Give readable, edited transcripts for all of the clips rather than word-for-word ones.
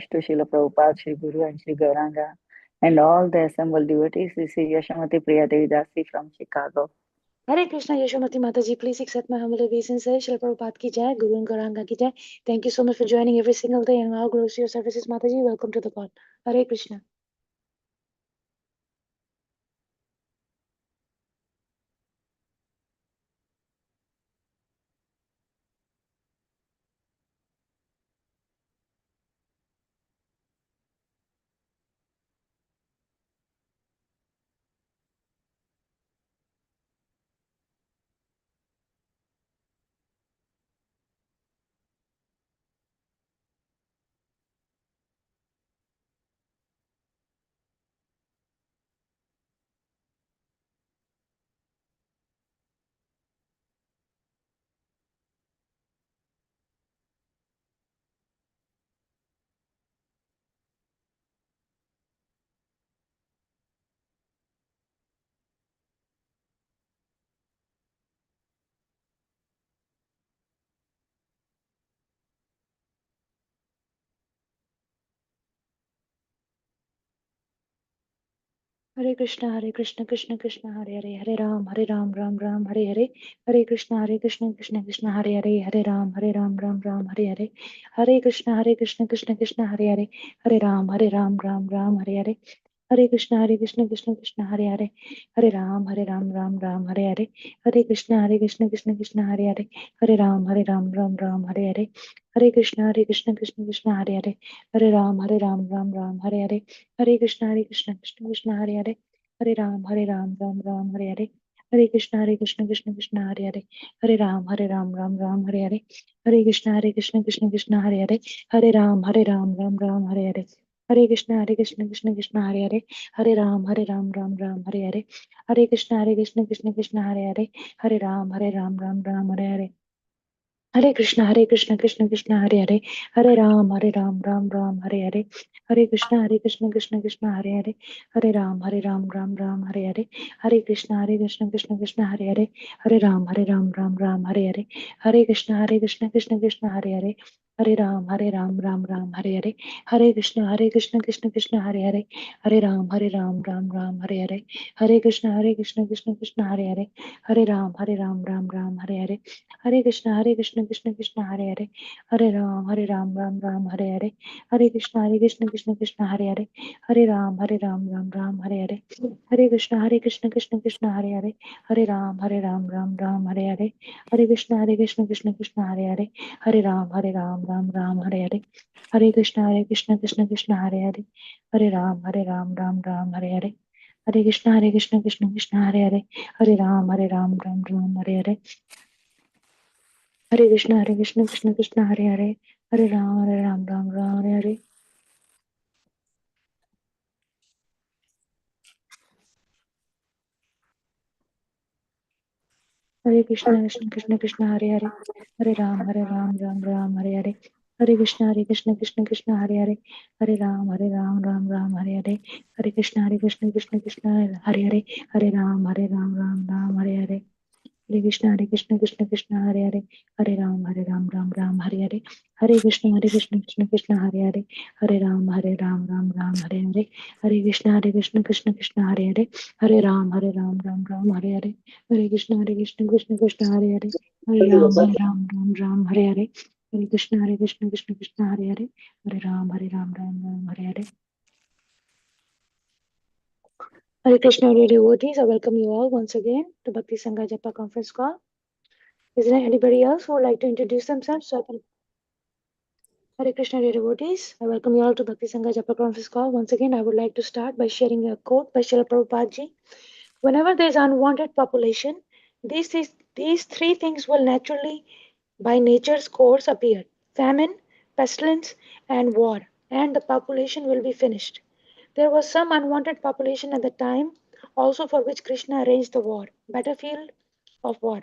homage to Srila Prabhupada, Sri Guru and Sri Gauranga and all the assembled devotees. This is Yashamati Priya Devi Dasi from Chicago. Hare Krishna, Yashamati Mataji, please accept my humble obeisance. Srila Prabhupada ki jai, Guru and Gauranga ki jai. Thank you so much for joining every single day and all glories to your services, Mataji. Welcome to the call. Hare Krishna. Hare Krishna, Krishna Krishna, Hare Hare, Hare Ram, Ram, Hare Hare, Hare Krishna, Krishna Krishna, Hare Hare, Hare Ram, Ram, Hare Hare, Hare Krishna, Krishna Krishna, Hare Hare, Hare Ram, Ram, Hare Hare, Hare Krishna, Krishna Hare Hare, Hare Ram, Ram, Hare Hare, Hare Krishna, Krishna Hare Hare, Hare Ram, Ram, Hare Hare, Hare Krishna, Krishna Hare Hare, Hare Ram, Ram, Hare Hare, Hare Krishna, Krishna Hare Hare, Hare Ram, Ram, Hare Hare, Hare Krishna, Krishna Hare Hare, Hare Ram, Ram, Hare Hare, Hare Krishna, Krishna Hare Hare, Hare Ram, Ram, Hare Hare, Hare Krishna, Krishna Hare Hare, Hare Ram, Ram, Hare Hare, Hare Krishna, Krishna Hare Hare, Hare Ram, Ram, Hare Hare. Hare Krishna, Krishna Hare Hare, Hare Ram, Ram, Hare Hare, Hare Krishna, Krishna Hare Hare, Hare Ram, Ram, Hare Hare, Hare Krishna, Krishna Hare Hare, Hare Ram, Ram, Hare Hare, Hare Krishna, Krishna Hare Hare, Hare Ram, Ram, Hare Hare, Hare Krishna, Krishna Hare Hare, Hare Ram, Ram, Hare Hare, Hare Krishna, Krishna Hare Hare, Hare Ram, Ram, Hare Hare, Hare Krishna, Krishna Hare Hare, Hare Ram, Ram, Hare Hare, Hare Krishna, Krishna Hare Hare, Hare Ram, Ram, Hare Hare, Hare Krishna, Krishna Hare Hare, Hare Ram, Ram, Hare Hare, Hare Krishna, Krishna Hare Hare, Hare Ram, Ram, Hare Hare, Hare Krishna, Krishna Hare Hare, Hare Ram, Ram, Hare Hare, Hare Krishna, Krishna Hare Hare, Hare Ram, Ram, Hare Hare, Hare Krishna, Krishna Hare Hare, Hare Ram, Ram, Hare Hare. Hare Krishna, Krishna Hare Hare, Hare Ram, Ram, Hare Hare, Hare Krishna, Krishna Hare Hare, Hare Ram, Ram, Hare Hare, Hare Krishna, Krishna Hare Hare, Hare Ram, Ram, Hare Hare. Hare Krishna, Krishna Hare Hare, Hare Ram, Ram, Hare Hare, Hare Krishna, Krishna Hare Hare, Hare Ram, Ram, Hare Hare, Hare Krishna, Krishna Hare Hare, Hare Ram, Ram, Hare Hare, Hare Krishna, Krishna Hare Hare, Hare Ram, Ram, Hare Hare, Hare Krishna, Krishna Hare Hare, Hare Ram, Ram, Hare Hare. Hare Krishna, dear devotees, I welcome you all once again to Bhakti Sangha Japa conference call. Is there anybody else who would like to introduce themselves? So I can... Hare Krishna, dear devotees. I welcome you all to Bhakti Sangha Japa conference call. Once again, I would like to start by sharing a quote by Srila Prabhupada ji. Whenever there is unwanted population, these three things will naturally, by nature's course, appear: famine, pestilence, and war, and the population will be finished. There was some unwanted population at the time, also for which Krishna arranged the war, battlefield of war.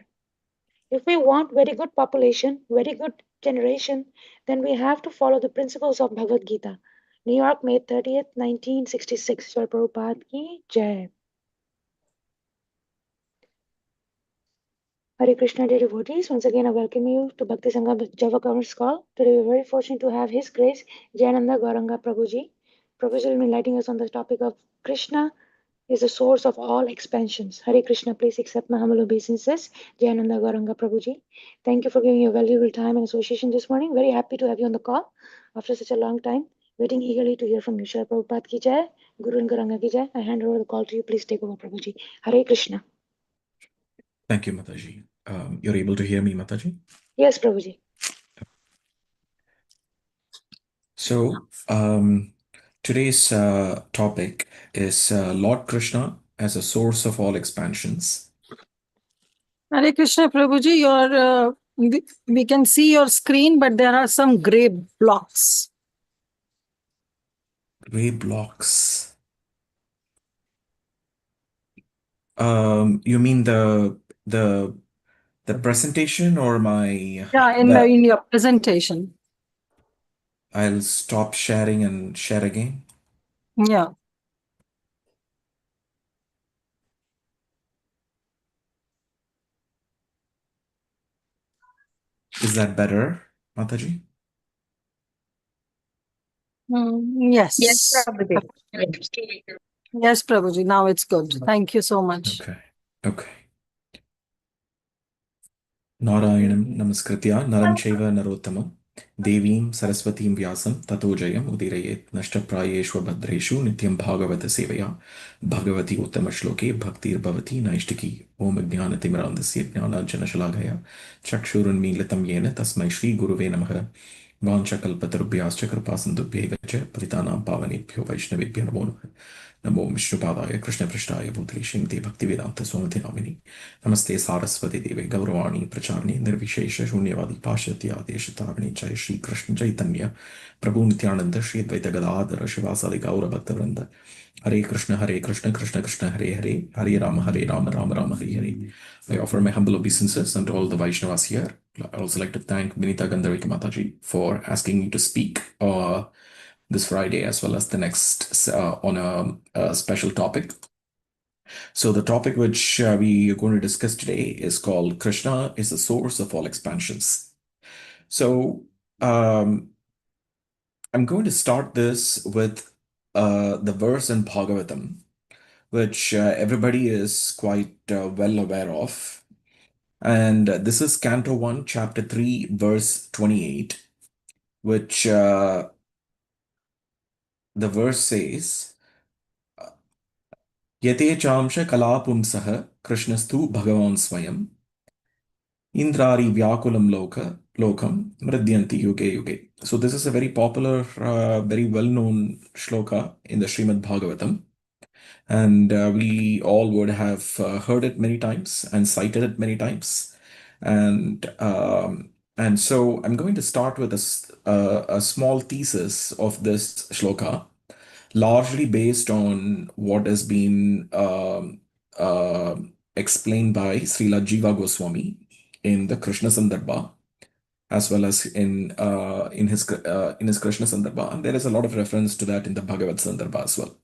If we want very good population, very good generation, then we have to follow the principles of Bhagavad Gita. New York, May 30th, 1966. Srila Prabhupada ki Jai. Hare Krishna, dear devotees. Once again, I welcome you to Bhakti Sangha Java Conference Call. Today, we're very fortunate to have His Grace Jayananda Gauranga Prabhuji. Prabhuji will be enlightening us on the topic of Krishna is the source of all expansions. Hare Krishna, please accept my humble obeisances. Jayananda Gauranga Prabhuji. Thank you for giving your valuable time and association this morning. Very happy to have you on the call after such a long time. Waiting eagerly to hear from you. Shri Prabhupada ki jai, Guru and Gauranga ki jai. I hand over the call to you. Please take over, Prabhuji. Hare Krishna. Thank you, Mataji. You're able to hear me, Mataji? Yes, Prabhuji. So, today's topic is Lord Krishna as a source of all expansions. Hare Krishna, Prabhuji, we can see your screen, but there are some gray blocks. Gray blocks. You mean the presentation or my? Yeah, in your presentation. I'll stop sharing and share again. Yeah. Is that better, Mataji? Yes. Yes, Prabhuji. Yes, Prabhuji. Now it's good. Thank you so much. Okay. Narayanam namaskritya naram chaiva narottamam devim saraswatim vyasam tato jayam udirayet nashtaprayeshva bhadreshu nityam bhagavata sevaya bhagavati uttama shloke bhaktir bhavati naishtiki om jnanatimirandasya jnananjana shalagaya chakshurunmilitam yena tasmai shri guruve namaha vanchakalpatarubhyascha kripasindubhyeva cha patitanam pavanebhyo vaishnavebhyo namo namaha नमो विष्णुपादाय कृष्णपृष्ठाय भूतले श्रीमते भक्तिवेदांत स्वामिते नामिनि नमस्ते सारस्वती देवे गौरवाणी प्रचारिणे निर्विशेष शून्यवादी पाश्चात्य आदेशतारिणे जय श्री कृष्ण चैतन्य प्रभु नित्यानंद श्री अद्वैत गदाधर शिवासादि गौर भक्तवृंद हरे Krishna Krishna Krishna Hare Hare Hare Ram Ram Ram Hare Hare. I offer my humble obeisances unto all the Vaishnavas here. I also like to thank Vinita Gandharika Mataji for asking me to speak this Friday as well as the next on a special topic. So the topic which we are going to discuss today is called Krishna is the source of all expansions. So I'm going to start this with the verse in Bhagavatam, which everybody is quite well aware of. And this is Canto 1, Chapter 3, verse 28, which the verse says, Yate chamsha kalapumsaha Krishnastu Bhagavan Swayam Indrari Vyakulam Lokam Mridyanti Yuge Yuge. So this is a very popular, very well-known shloka in the Srimad Bhagavatam. And we all would have heard it many times and cited it many times. And so I'm going to start with a small thesis of this shloka, largely based on what has been explained by Srila Jiva Goswami in the Krishna Sandarbha, as well as in his Krishna Sandarbha. And there is a lot of reference to that in the Bhagavad Sandarbha as well.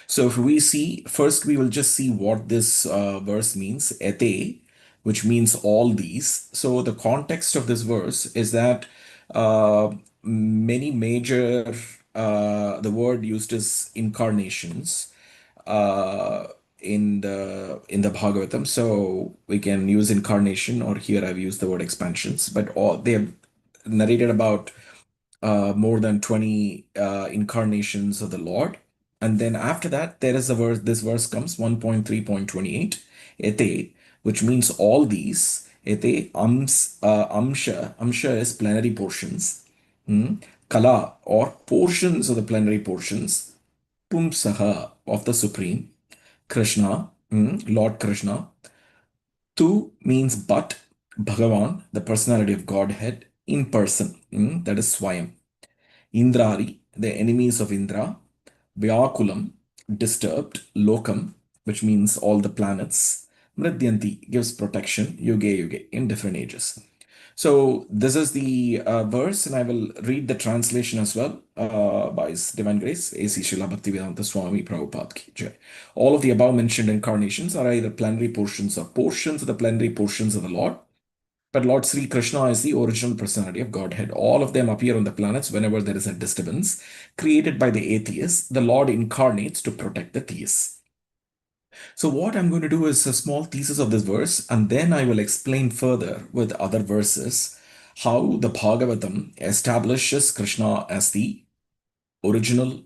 So if we see, first we will just see what this verse means, ete, which means all these. So the context of this verse is that many major, the word used is incarnations in the Bhagavatam. So we can use incarnation, or here I've used the word expansions, but all they have narrated about more than 20 incarnations of the Lord. And then after that, there is a verse, this verse comes 1.3.28, ete, which means all these. Ete, amsha is plenary portions. Kala, or portions of the plenary portions. Pumsaha, of the Supreme. Krishna, Lord Krishna. Tu means but. Bhagavan, the personality of Godhead, in person, that is Swayam. Indrari, the enemies of Indra. Vyakulam, disturbed. Lokam, which means all the planets. Mridyanti, gives protection. Yuge yuge, in different ages. So this is the verse, and I will read the translation as well by His Divine Grace, A.C. Srila Bhaktivedanta Swami Prabhupada Ki Jai. All of the above mentioned incarnations are either plenary portions or portions of the plenary portions of the Lord. But Lord Sri Krishna is the original personality of Godhead. All of them appear on the planets whenever there is a disturbance created by the atheists. The Lord incarnates to protect the theists. So, what I'm going to do is a small thesis of this verse, and then I will explain further with other verses how the Bhagavatam establishes Krishna as the original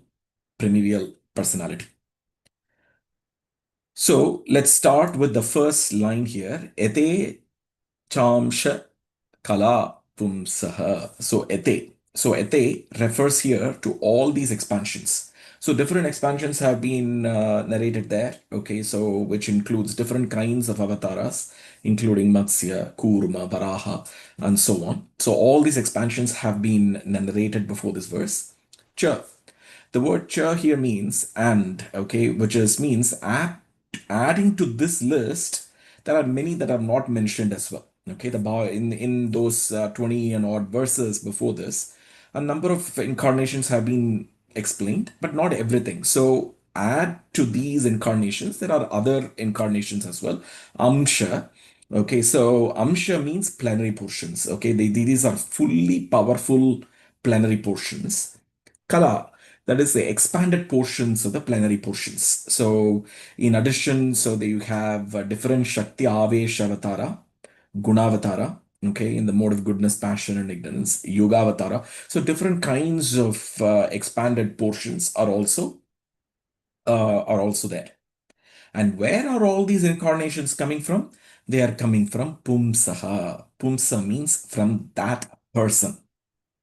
primordial personality. So, let's start with the first line here. Ete chamsha kala pumsaha. So ete refers here to all these expansions. So different expansions have been narrated there. Okay, so which includes different kinds of avatars, including Matsya, Kurma, Varaha, and so on. So all these expansions have been narrated before this verse. Cha. The word cha here means and, okay, which is means adding to this list. There are many that are not mentioned as well. Okay, in those 20 and odd verses before this, a number of incarnations have been explained, but not everything. So add to these incarnations, there are other incarnations as well. Amsha. Okay, so Amsha means plenary portions. Okay, these are fully powerful plenary portions. Kala, that is the expanded portions of the plenary portions. So in addition, so you have different Shakti Avesh Avatara, Gunavatara, okay, in the mode of goodness, passion, and ignorance, Yogavatara. So different kinds of expanded portions are also there. And where are all these incarnations coming from? They are coming from Pumsaha. Pumsa means from that person.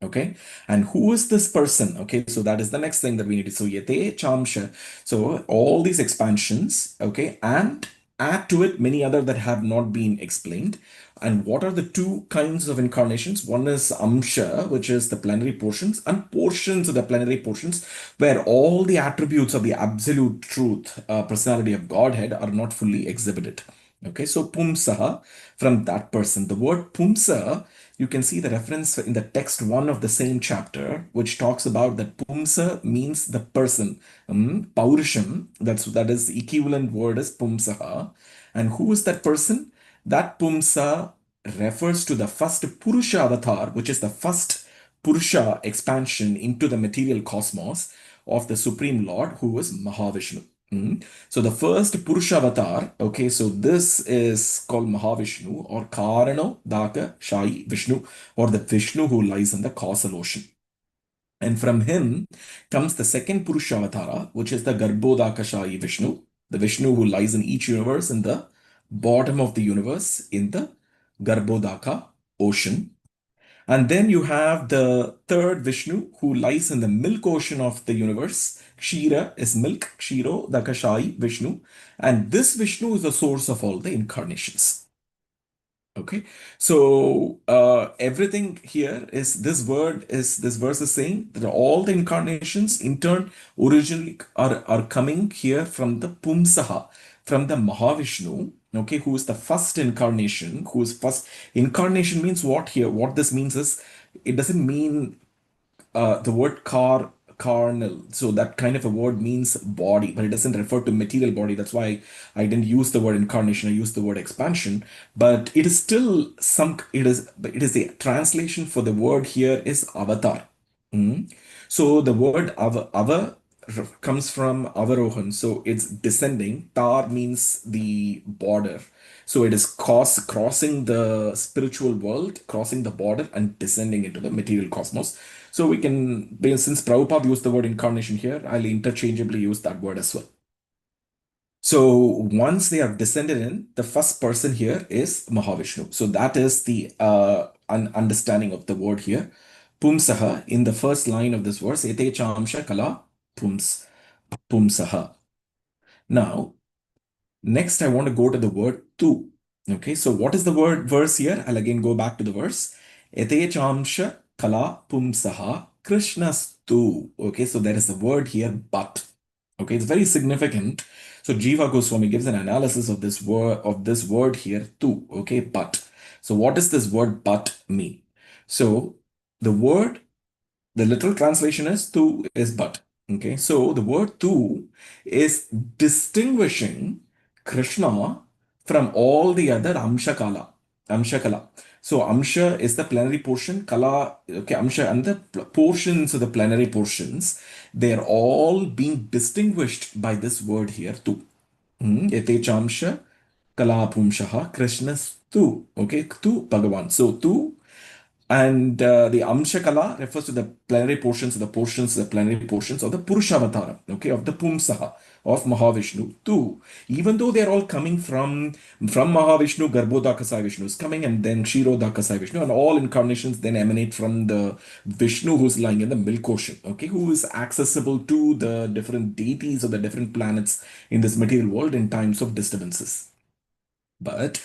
Okay, and who is this person? Okay, so that is the next thing that we need to. So yate chamsha. So all these expansions, okay, and add to it many other that have not been explained. And what are the two kinds of incarnations? One is amsha, which is the plenary portions, and portions of the plenary portions, where all the attributes of the absolute truth, personality of Godhead, are not fully exhibited. Okay, so pumsaha, from that person. The word pumsa, you can see the reference in the text 1 of the same chapter, which talks about that pumsa means the person. Paurusham, that is the equivalent word is pumsaha. And who is that person? That pumsa refers to the first Purusha avatar, which is the first Purusha expansion into the material cosmos of the Supreme Lord, who is Mahavishnu. So the first Purusha avatar, okay, so this is called Mahavishnu or Karano Daka Shai Vishnu, or the Vishnu who lies in the causal ocean. And from him comes the second Purusha avatara, which is the Garbhodaka Shai Vishnu, the Vishnu who lies in each universe in the bottom of the universe in the Garbhodaka ocean. And then you have the third Vishnu who lies in the milk ocean of the universe. Kshira is milk, Kshiro, Dakashai, Vishnu. And this Vishnu is the source of all the incarnations. Okay, so everything here is this verse is saying that all the incarnations in turn originally are coming here from the Pumsaha, from the Mahavishnu, okay, who is the first incarnation, who is first incarnation means what here? What this means is it doesn't mean the word carnal. So that kind of a word means body, but it doesn't refer to material body. That's why I didn't use the word incarnation. I used the word expansion. But it is still it is the translation for the word here is avatar. So the word ava comes from avarohan. So it's descending. Tar means the border. So it is crossing the spiritual world, crossing the border and descending into the material cosmos. So we can, since Prabhupada used the word incarnation here, I'll interchangeably use that word as well. So once they have descended in, the first person here is Mahavishnu. So that is the understanding of the word here. Pumsaha, in the first line of this verse, ete chamsha kala pumsaha. Now, next I want to go to the word tu. Okay, so what is the verse here? I'll again go back to the verse. Ete chamsha kala pumsaha krishnastu. Okay, so there is the word here, but. Okay, it's very significant. So Jiva Goswami gives an analysis of this word here too. Okay, but. So what does this word but mean? So the word, the literal translation is tu is but. Okay, so the word tu is distinguishing Krishna from all the other Amshakala. Amshakala. So Amsha is the plenary portion, Kala, okay, Amsha and the portions of the plenary portions, they're all being distinguished by this word here, tu. Yate Chamsha Kalapumshaha Krishnastu. Okay, tu Bhagavan. So tu and the Amshakala refers to the plenary portions of the plenary portions of the Purushavatara, okay, of the Pumsaha, of Mahavishnu too. Even though they're all coming from Mahavishnu, Garbhodakasai Vishnu is coming, and then Kshirodakasai Vishnu, and all incarnations then emanate from the Vishnu who's lying in the milk ocean, okay, who is accessible to the different deities of the different planets in this material world in times of disturbances. But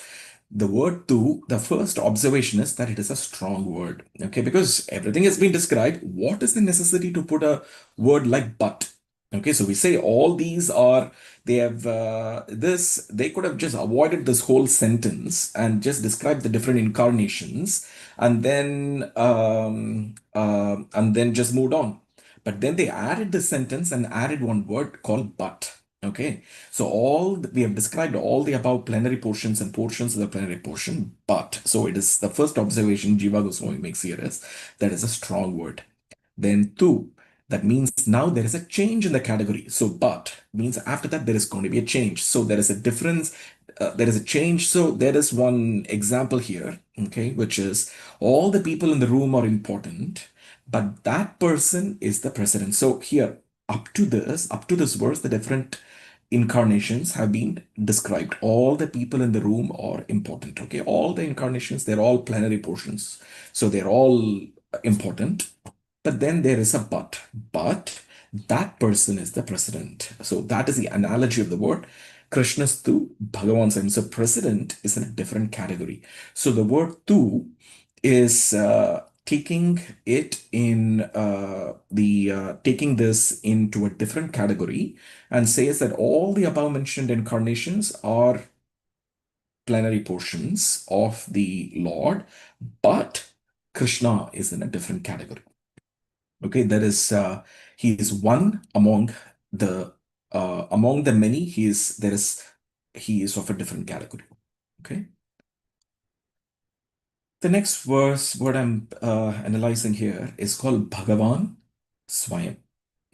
the word tu, the first observation is that it is a strong word. Okay, because everything has been described. What is the necessity to put a word like but? Okay, so we say all these are, they have they could have just avoided this whole sentence and just described the different incarnations and then just moved on. But then they added the sentence and added one word called but. Okay, so we have described all the above plenary portions and portions of the plenary portion, but so it is the first observation Jiva Goswami makes here is that is a strong word. Then two, that means now there is a change in the category. So but means after that there is going to be a change. So there is a difference. There is a change. So there is one example here, okay, which is all the people in the room are important, but that person is the president. So here, up to this verse, the different incarnations have been described. All the people in the room are important. Okay, all the incarnations, they're all plenary portions. So they're all important. But then there is a but. But that person is the president. So that is the analogy of the word. Krishnastu Bhagavan Swayam. So president is in a different category. So the word tu is taking this into a different category and says that all the above mentioned incarnations are plenary portions of the Lord, but Krishna is in a different category. Okay, he is one among the many. He is of a different category. Okay. The next verse, what I'm analyzing here, is called Bhagavan Swayam.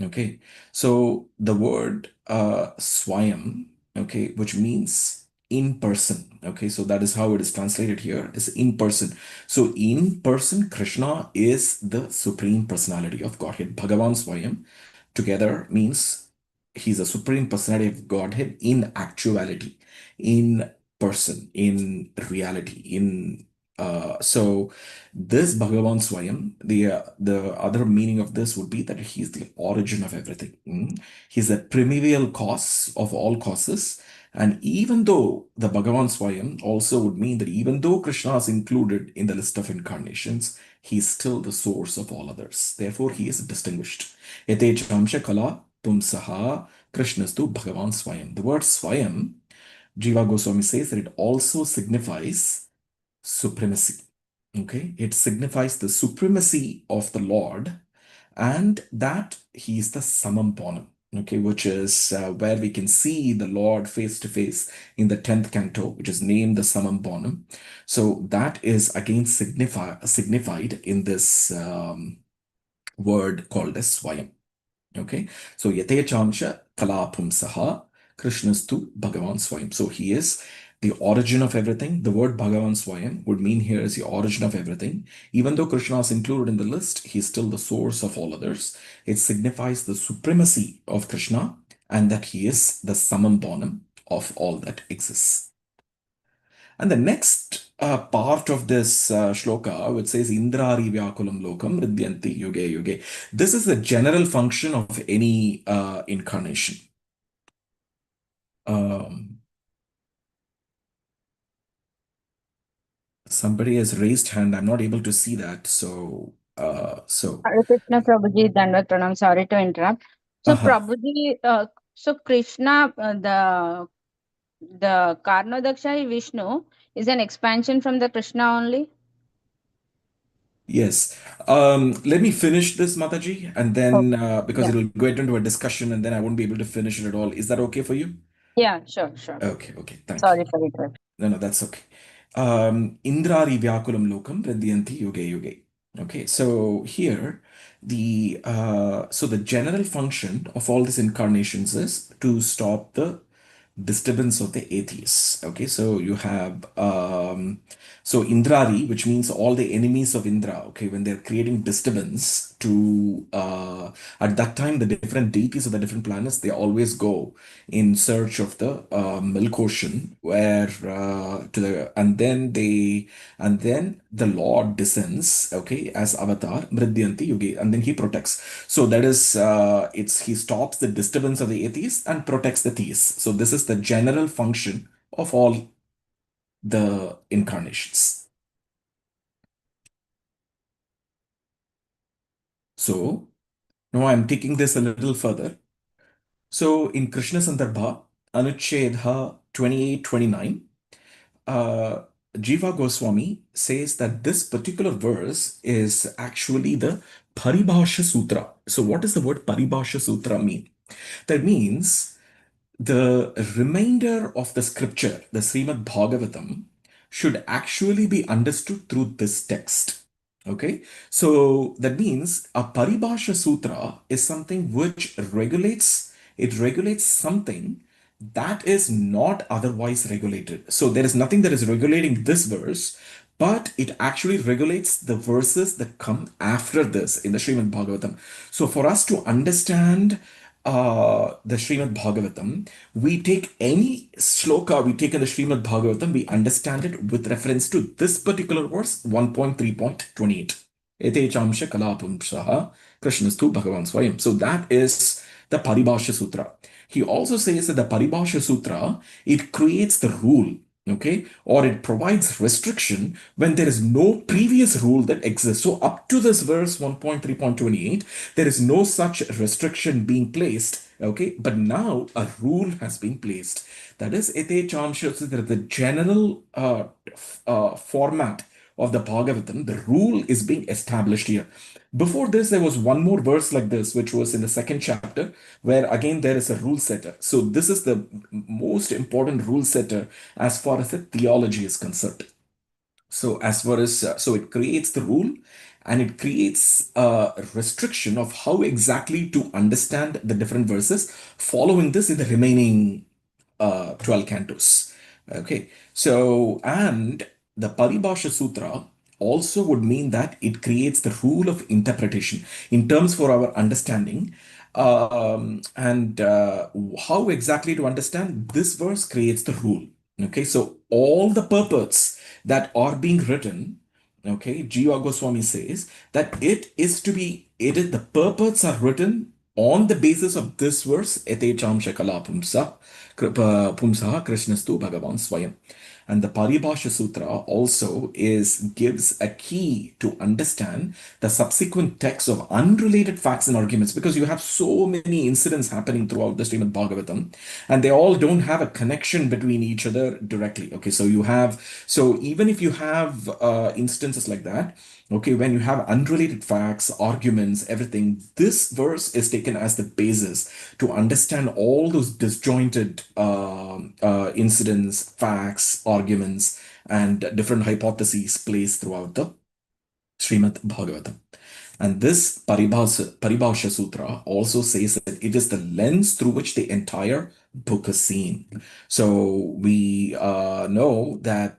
Okay, so the word Swayam, okay, which means in person. Okay, so that is how it is translated here, is in person. So in person, Krishna is the supreme personality of Godhead. Bhagavan Swayam together means he's a supreme personality of Godhead in actuality, in person, in reality, so this Bhagavan Swayam, the other meaning of this would be that he's the origin of everything. He's the primordial cause of all causes. And even though the Bhagavan Swayam also would mean that even though Krishna is included in the list of incarnations, he's still the source of all others. Therefore, he is distinguished. Yate Chamsha Kala Pumsaha Krishnastu Bhagavan Swayam. The word Swayam, Jiva Goswami says that it also signifies supremacy. Okay, it signifies the supremacy of the Lord and that he is the Samam Bonam. Okay, which is where we can see the Lord face to face in the 10th canto, which is named the Samam Bonam. So that is again signified in this word called as Swayam. Okay, so Yate Chamsha Kalapumsaha Krishnastu Bhagavan Swayam. So he is the origin of everything. The word Bhagavan Swayam would mean here is the origin of everything. Even though Krishna is included in the list, he is still the source of all others. It signifies the supremacy of Krishna and that he is the Samam Bonam of all that exists. And the next part of this shloka, which says Indrari Vyakulam Lokam Ridyanti Yuge Yuge. This is the general function of any incarnation. Somebody has raised hand. I'm not able to see that. So Hare Krishna Prabhuji, Dandavat Pranam. Sorry to interrupt. So Prabhuji, so Krishna, the Karnodaksha Vishnu is an expansion from the Krishna only? Yes. Let me finish this, Mataji, and Oh, then because yeah. it'll get into a discussion and then I won't be able to finish it at all. Is that okay for you? Yeah, sure, sure. Okay, okay. Thank you. Sorry for it. No, that's okay. Indrari Vyakulam Lokam Pradyanti Yuge Yuge. Okay, so here the general function of all these incarnations is to stop the disturbance of the atheists. Okay, so you have so Indrari, which means all the enemies of Indra. Okay, when they're creating disturbance to at that time the different deities of the different planets, they always go in search of the milk ocean, where to the and then the Lord descends, okay, as Avatar, Mridyanti Yugi, and then he protects. So that is, he stops the disturbance of the atheists and protects the theists. So this is the general function of all the incarnations. So now I'm taking this a little further. So in Krishna Sandarbha, Anuchedha 28-29, Jiva Goswami says that this particular verse is actually the Paribhasha Sutra. So, what does the word Paribhasha Sutra mean? That means the remainder of the scripture, the Srimad Bhagavatam, should actually be understood through this text. Okay, so that means a Paribhasha Sutra is something which regulates something that is not otherwise regulated. So there is nothing that is regulating this verse, but it actually regulates the verses that come after this in the Srimad Bhagavatam. So for us to understand the Srimad Bhagavatam, we take any shloka we take in the Srimad Bhagavatam, we understand it with reference to this particular verse 1.3.28. Ete chamsha kalapumsaha Krishnastu Bhagavan Swayam. So that is the Paribhasha Sutra. He also says that the Paribhasha Sutra, it creates the rule, okay, or it provides restriction when there is no previous rule that exists. So up to this verse 1.3.28, there is no such restriction being placed, okay, but now a rule has been placed. That is Ete Chamsha, the general format of the Bhagavatam, the rule is being established here. Before this, there was one more verse like this, which was in the second chapter, where again there is a rule setter. So this is the most important rule setter as far as the theology is concerned. So as far as so it creates the rule and it creates a restriction of how exactly to understand the different verses following this in the remaining 12 cantos. Okay, so and the Paribhasha Sutra also would mean that it creates the rule of interpretation in terms for our understanding. And how exactly to understand this verse creates the rule. Okay, so all the purports that are being written, okay, Jiva Goswami says that the purports are written on the basis of this verse, Ete Chamsha Kala Pumsa Pumsaha Krishnastu Bhagavan Swayam. And the Paribhasha Sutra also gives a key to understand the subsequent texts of unrelated facts and arguments, because you have so many incidents happening throughout the Srimad Bhagavatam, and they all don't have a connection between each other directly. Okay, so even if you have instances like that, okay, when you have unrelated facts, arguments, everything, this verse is taken as the basis to understand all those disjointed incidents, facts, arguments, and different hypotheses placed throughout the Srimad Bhagavatam. And this Paribhasha Sutra also says that it is the lens through which the entire book is seen. So we know that.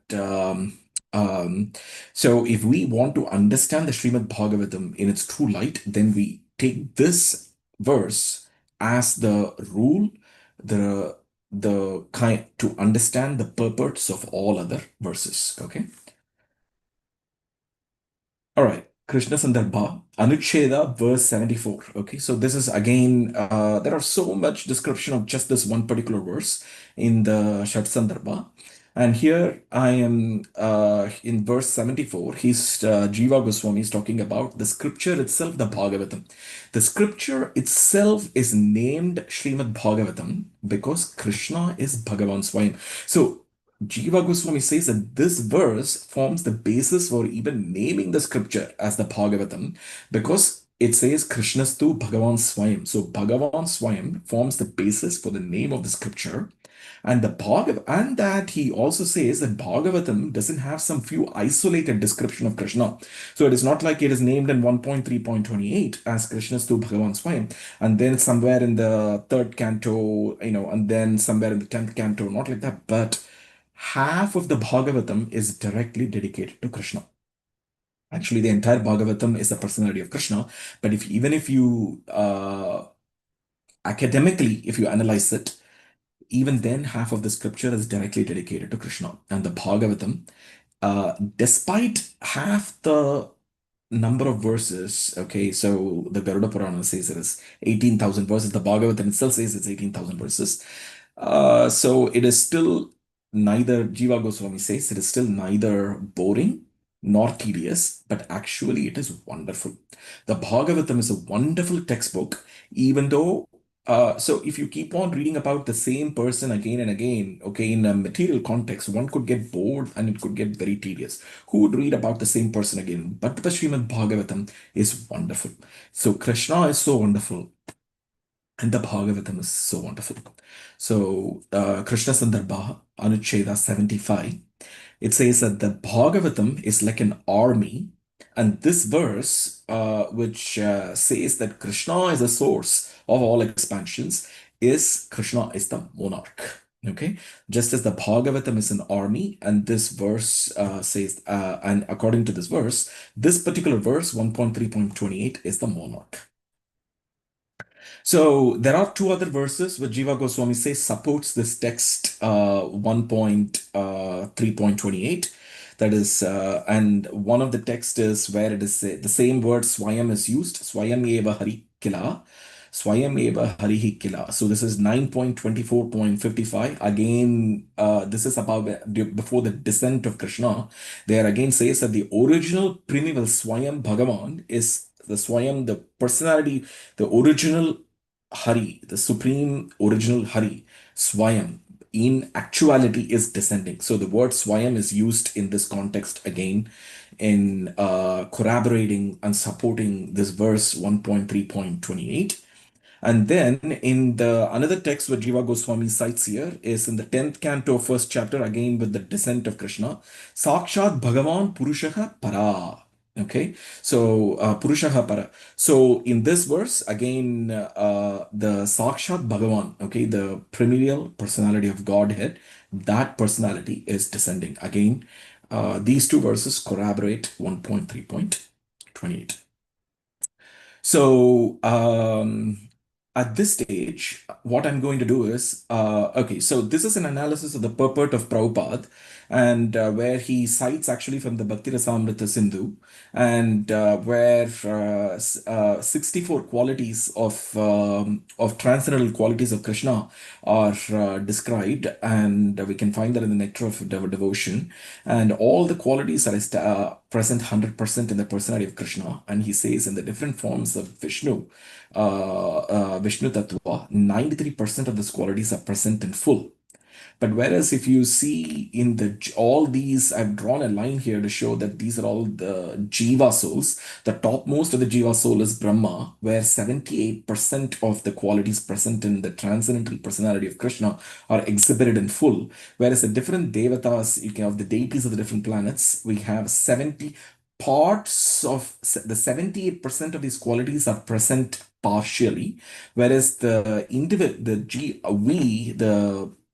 So if we want to understand the Srimad Bhagavatam in its true light, then we take this verse as the rule, the kind to understand the purports of all other verses. Okay. All right. Krishna Sandarbha, Anucheda, verse 74. Okay, so this is again, there are so much description of just this one particular verse in the Shat Sandarbha. And here I am in verse 74. Jiva Goswami is talking about the scripture itself, the Bhagavatam. The scripture itself is named Srimad Bhagavatam because Krishna is Bhagavan Swayam. So Jiva Goswami says that this verse forms the basis for even naming the scripture as the Bhagavatam because it says Krishnastu Bhagavan Swayam. So Bhagavan Swayam forms the basis for the name of the scripture. And the and that he also says that Bhagavatam doesn't have some few isolated description of Krishna. So it is not like it is named in 1.3.28 as Krishnastu Bhagavan Swayam, and then somewhere in the third canto, and then somewhere in the 10th canto, not like that, but half of the Bhagavatam is directly dedicated to Krishna. Actually, the entire Bhagavatam is the personality of Krishna. But even if you academically, if you analyze it, even then, half of the scripture is directly dedicated to Krishna. And the Bhagavatam, despite half the number of verses, okay, so the Garuda Purana says it is 18,000 verses. The Bhagavatam itself says it's 18,000 verses. So it is still neither, Jiva Goswami says, it is still neither boring nor tedious, but actually it is wonderful. The Bhagavatam is a wonderful textbook, even though so if you keep on reading about the same person again and again, okay, in a material context, one could get bored and it could get very tedious. Who would read about the same person again? But the Srimad Bhagavatam is wonderful. So Krishna is so wonderful. And the Bhagavatam is so wonderful. So Krishna Sandarbha, Anucheda 75, it says that the Bhagavatam is like an army. And this verse, which says that Krishna is the source of all expansions, is Krishna is the monarch. Okay, just as the Bhagavatam is an army, and this verse says, and according to this verse, this particular verse, 1.3.28, is the monarch. So there are two other verses where Jiva Goswami says supports this text 1.3.28. That is, and one of the text is where it is the same word Swayam is used. Swayam eva hari kila. Swayam eva harihi kila. So this is 9.24.55. Again, this is about before the descent of Krishna. There again says that the original primeval Swayam Bhagavan is the Swayam, the personality, the original Hari, the supreme original Hari, Swayam, in actuality is descending. So the word Swayam is used in this context again in corroborating and supporting this verse 1.3.28. And then in the another text where Jiva Goswami cites here is in the 10th canto, first chapter, again with the descent of Krishna. Sakshat Bhagavan Purushaha Para. Okay, so Purushaha Para. So in this verse, again, the Sakshat Bhagavan, okay, the primordial personality of Godhead, that personality is descending. Again, these two verses corroborate 1.3.28. So at this stage, what I'm going to do is, okay, so this is an analysis of the purport of Prabhupada, and where he cites actually from the Bhakti Rasamrita Sindhu, and where 64 qualities of transcendental qualities of Krishna are described, and we can find that in the Nectar of Devotion, and all the qualities are present 100% in the personality of Krishna, and he says in the different forms of Vishnu, Vishnu Tattva, 93% of these qualities are present in full. But whereas if you see in all these, I've drawn a line here to show that these are all the Jiva souls. The topmost of the Jiva soul is Brahma, where 78% of the qualities present in the transcendental personality of Krishna are exhibited in full. Whereas the different devatas, you can have the deities of the different planets, we have 70 parts of the 78% of these qualities are present partially, whereas the individual,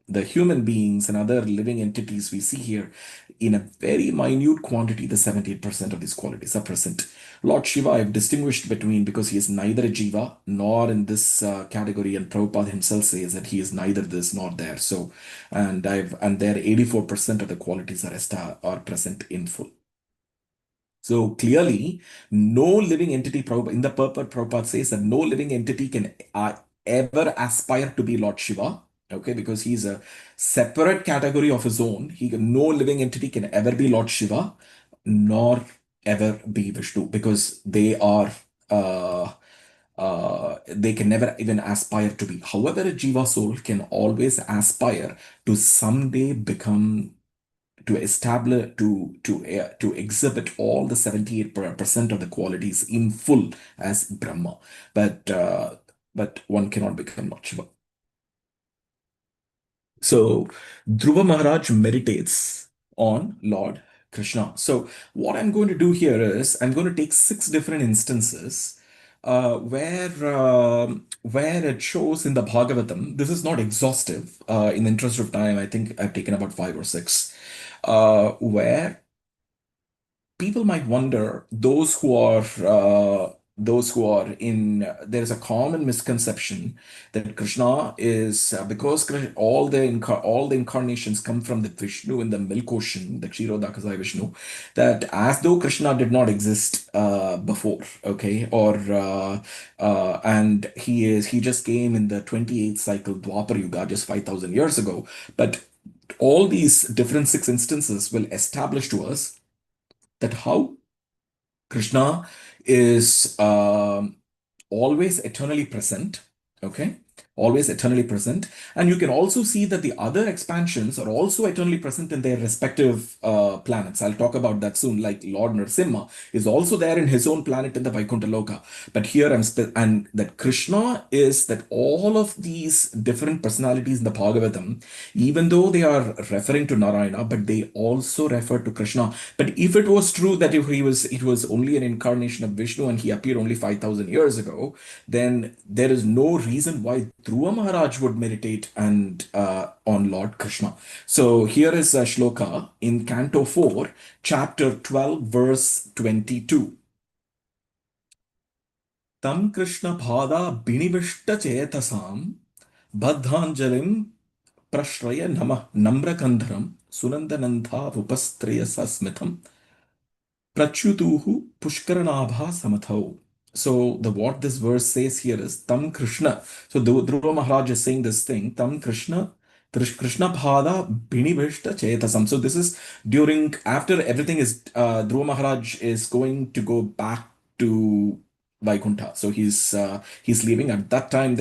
the human beings and other living entities we see here in a very minute quantity, the 78% of these qualities are present. Lord Shiva, I've distinguished between because he is neither a Jiva nor in this category, and Prabhupada himself says that he is neither this nor there. So, and there 84% of the qualities are present in full. So clearly, no living entity, in the purport, Prabhupada says that no living entity can ever aspire to be Lord Shiva, okay, because he's a separate category of his own. No living entity can ever be Lord Shiva, nor ever be Vishnu, because they can never even aspire to be. However, a Jiva soul can always aspire to someday become establish to exhibit all the 78% of the qualities in full as Brahma, but one cannot become Lord Shiva. So Dhruva Maharaj meditates on Lord Krishna. So what I'm going to do here is I'm going to take 6 different instances where it shows in the Bhagavatam. This is not exhaustive. In the interest of time, I think I've taken about 5 or 6, where people might wonder, those who are in there is a common misconception that Krishna is because all the incarnations come from the Vishnu in the milk ocean, the Kshirodakasai Vishnu, that as though Krishna did not exist before, okay, or and he just came in the 28th cycle Dwapar Yuga just 5,000 years ago. But all these different 6 instances will establish to us that how Krishna is always eternally present, okay? Always eternally present. And you can also see that the other expansions are also eternally present in their respective planets. I'll talk about that soon, like Lord Nrsimha is also there in his own planet in the Vaikuntha Loka. But here and that Krishna is that all of these different personalities in the Bhagavatam, even though they are referring to Narayana, but they also refer to Krishna. But if it was true that it was only an incarnation of Vishnu and he appeared only 5,000 years ago, then there is no reason why Dhruva Maharaj would meditate and on Lord Krishna. So here is a shloka in Canto 4, chapter 12, verse 22. Tam Krishna Bhada Binivishta Chetasam Badhanjalim Prashraya Namrakandharam Sunandanantha Vupastraya Sasmitham Prachutuhu Pushkaranabha Samathau. So what this verse says here is Tam Krishna. So Dhruva Maharaj is saying this thing, Tam Krishna Bhada Binivishta Chetasam. So this is after everything is Dhruva Maharaj is going to go back to Vaikuntha. So he's leaving at that time.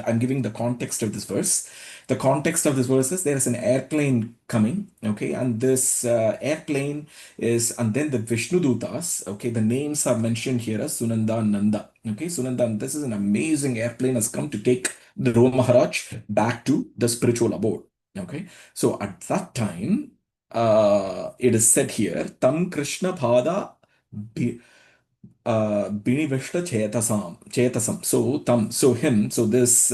I'm giving the context of this verse. The context of this verse is there is an airplane coming, okay, and this airplane and then the Vishnu Dutas, okay, the names are mentioned here as Sunanda and Nanda, okay, Sunanda, this is an amazing airplane has come to take the Dhruva Maharaj back to the spiritual abode, okay. So at that time, it is said here, Tam Krishna Bhada Binivishta Chetasam. So him, so this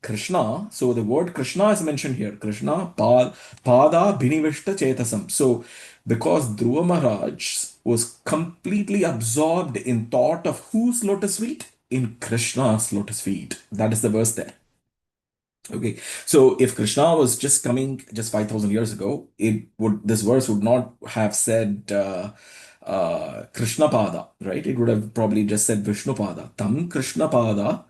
Krishna, so the word Krishna is mentioned here. Krishna, Pada Binivishta Chetasam. So because Dhruva Maharaj was completely absorbed in thought of whose lotus feet? In Krishna's lotus feet. That is the verse there. Okay, so if Krishna was just coming just 5,000 years ago, this verse would not have said Krishna Pada, right? It would have probably just said Vishnu Pada. Tam Krishna Pada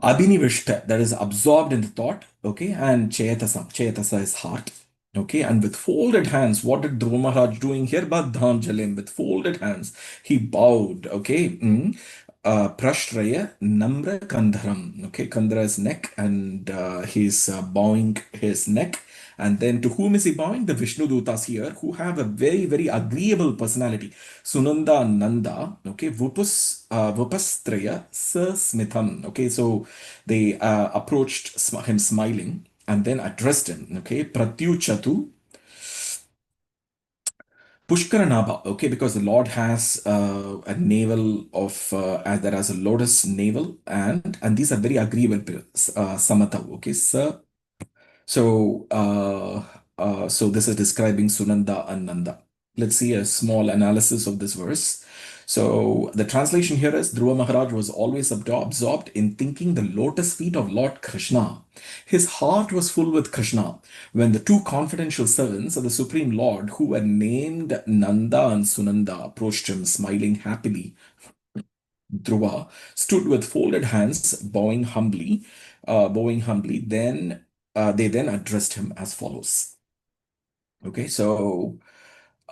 Abhinivishta, that is absorbed in the thought, okay, and Chayatasa is heart, okay, and with folded hands, what did Dhruva Maharaj doing here? Badhanjalim, with folded hands, he bowed, okay, Prashraya Namra Kandharam, okay, Kandhara is neck, and he's bowing his neck. And then to whom is he bowing? The Vishnu Dutas here, who have a very, very agreeable personality. Sunanda Nanda, okay, Vupastraya Sasmitham, okay, so they approached him smiling and then addressed him, okay, Pratyuchatu Pushkaranabha, okay, because the Lord has a navel of, that has a lotus navel, and these are very agreeable, Samatha, okay, so this is describing Sunanda and Nanda. Let's see a small analysis of this verse. So the translation here is Dhruva Maharaj was always absorbed in thinking the lotus feet of Lord Krishna. His heart was full with Krishna when the 2 confidential servants of the Supreme Lord, who were named Nanda and Sunanda, approached him smiling happily. Dhruva stood with folded hands, bowing humbly. Then they then addressed him as follows. Okay, so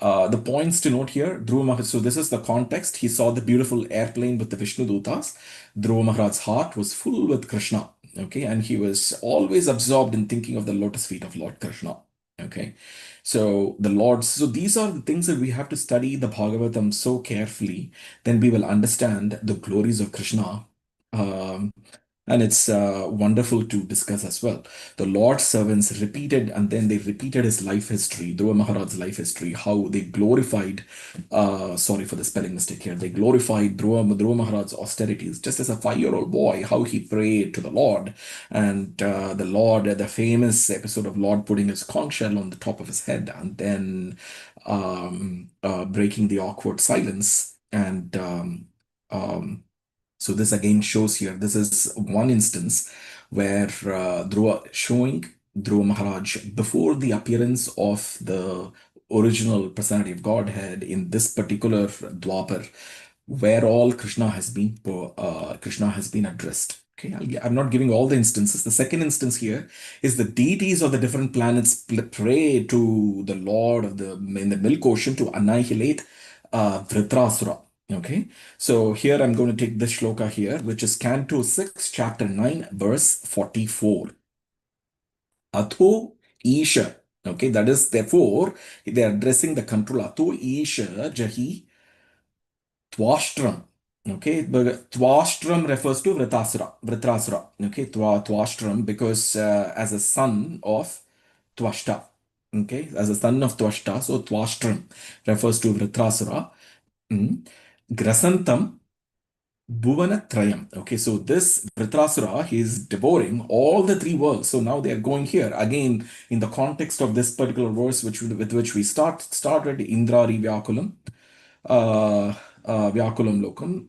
the points to note here, Dhruva Maharaj, so this is the context. He saw the beautiful airplane with the Vishnu Dutas. Dhruva Maharaj's heart was full with Krishna, okay, and he was always absorbed in thinking of the lotus feet of Lord Krishna. Okay. So the Lord, so these are the things that we have to study the Bhagavatam so carefully, then we will understand the glories of Krishna. Um, and it's wonderful to discuss as well. The Lord's servants repeated, and then they repeated his life history, Dhruva Maharaj's life history, how they glorified, sorry for the spelling mistake here, they glorified Dhruva Maharaj's austerities. Just as a 5-year-old boy, how he prayed to the Lord, and the Lord, the famous episode of Lord putting his conch shell on the top of his head, and then breaking the awkward silence. And so this again shows here, this is one instance where showing Dhruva Maharaj before the appearance of the original personality of Godhead in this particular Dwapar, where all Krishna has been addressed. Okay, I'm not giving all the instances. The second instance here is the deities of the different planets pray to the Lord of in the Milk Ocean to annihilate Vritrasura. Okay, so here I'm going to take this shloka here, which is Canto 6, Chapter 9, verse 44. Atho Isha. Okay, that is therefore they are addressing the control. Atho Isha Jahi Twashtram. Okay, but Twashtram refers to Vritrasura. Okay, Twashtram because as a son of Twashta. Okay, as a son of Twashta, so Twashtram refers to Vritrasura. Grasantam Bhuvanatrayam. Okay, so this Vritrasura, he is devouring all the three worlds. So now they are going here again in the context of this particular verse, with which we started Indrari Vyakulam, Vyakulam Lokam,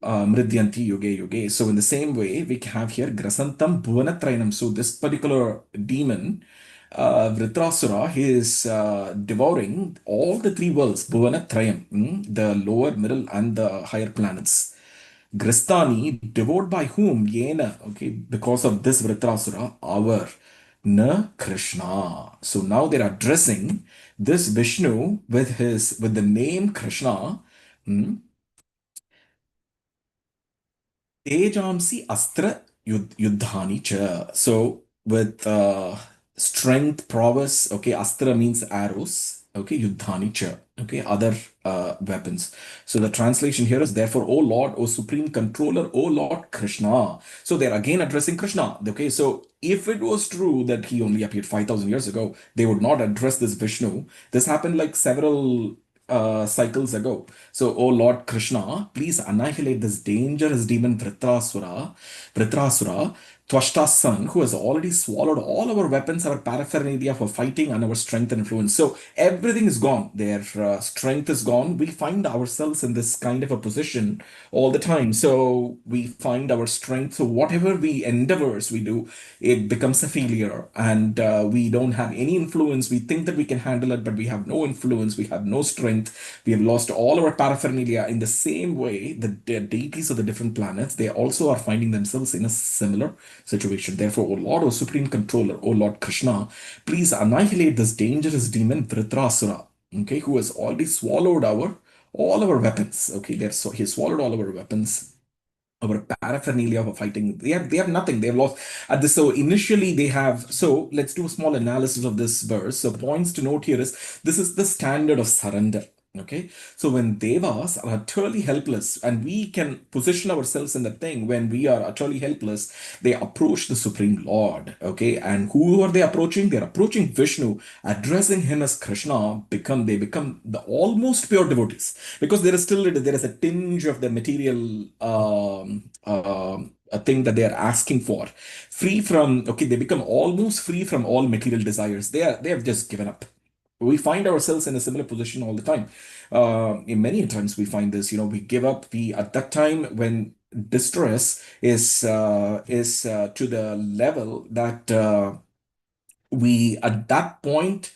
Mridyanti Yuge Yuge. So in the same way, we have here Grasantam Bhuvanatrayanam. So this particular demon, Vritrasura, he is devouring all the three worlds, Bhuvanatrayam, the lower, middle, and the higher planets. Gristani, devoured by whom? Yena, okay, because of this Vritrasura, our Na Krishna. So now they're addressing this Vishnu with the name Krishna. Tejamsi Astra Yuddhani Cha. So with strength, prowess, okay, Astra means arrows, okay, Yuddhani Cha, okay, other weapons. So the translation here is therefore, O Lord, O Supreme Controller, O Lord Krishna. So they're again addressing Krishna, okay. So if it was true that he only appeared 5,000 years ago, they would not address this Vishnu. This happened like several cycles ago. So, O Lord Krishna, please annihilate this dangerous demon Vritrasura, Twashta's son, who has already swallowed all our weapons, our paraphernalia for fighting, and our strength and influence. So everything is gone. Their strength is gone. We find ourselves in this kind of a position all the time. So we find our strength. So whatever endeavors we do, it becomes a failure, and we don't have any influence. We think that we can handle it, but we have no influence. We have no strength. We have lost all our paraphernalia. In the same way, the deities of the different planets, they also are finding themselves in a similar situation. Therefore, O Lord, O Supreme Controller, O Lord Krishna, please annihilate this dangerous demon Vritrasura, okay, who has already swallowed all our weapons. Okay, he swallowed all our weapons, our paraphernalia for fighting. They have nothing. They have lost at this. So initially they have. So let's do a small analysis of this verse. So points to note here is this is the standard of surrender. Okay, so when devas are utterly helpless, and we can position ourselves in the thing when we are utterly helpless, they approach the Supreme Lord. Okay, and who are they approaching? They're approaching Vishnu, addressing him as Krishna. They become the almost pure devotees, because there is a tinge of the material a thing that they are asking for, free from. Okay, they become almost free from all material desires. They have just given up. We find ourselves in a similar position all the time. In many times we find this, we give up. We at that time when distress is to the level that we at that point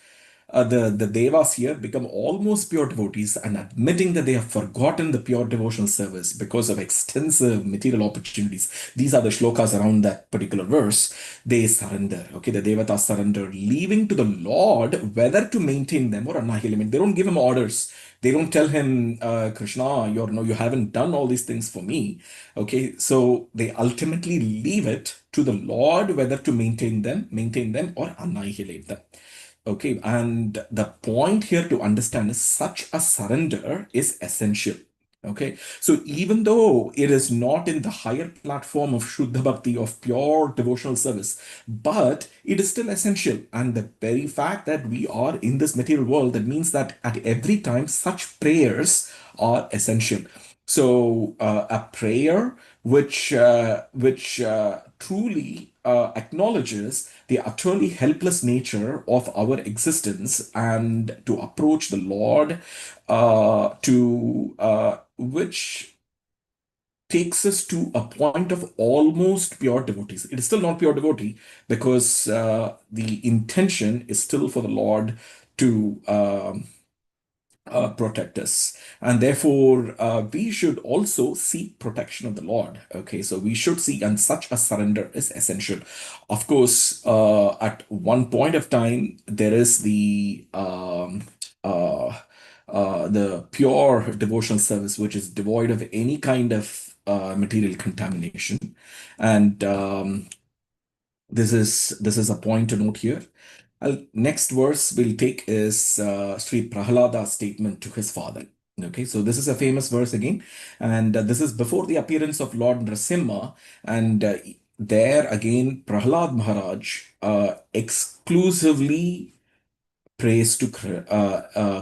the devas here become almost pure devotees, and admitting that they have forgotten the pure devotional service because of extensive material opportunities. These are the shlokas around that particular verse. They surrender. Okay, the devatas surrender, leaving to the Lord whether to maintain them or annihilate them. They don't give him orders. They don't tell him, Krishna, you haven't done all these things for me. Okay, so they ultimately leave it to the Lord whether to maintain them or annihilate them. Okay, and the point here to understand is such a surrender is essential. Okay, so even though it is not in the higher platform of Shuddha Bhakti, of pure devotional service, but it is still essential. And the very fact that we are in this material world, that means that at every time such prayers are essential. So a prayer which truly acknowledges the utterly helpless nature of our existence and to approach the Lord, to which takes us to a point of almost pure devotees. It is still not pure devotee because the intention is still for the Lord to protect us. And therefore, we should also seek protection of the Lord. Okay, so we should seek, and such a surrender is essential. Of course, at one point of time, there is the pure devotional service, which is devoid of any kind of material contamination. And this is a point to note here. Next verse we'll take is Sri Prahlada's statement to his father. Okay, so this is a famous verse again, and this is before the appearance of Lord Nrsimha, and there again Prahlad Maharaj exclusively praise to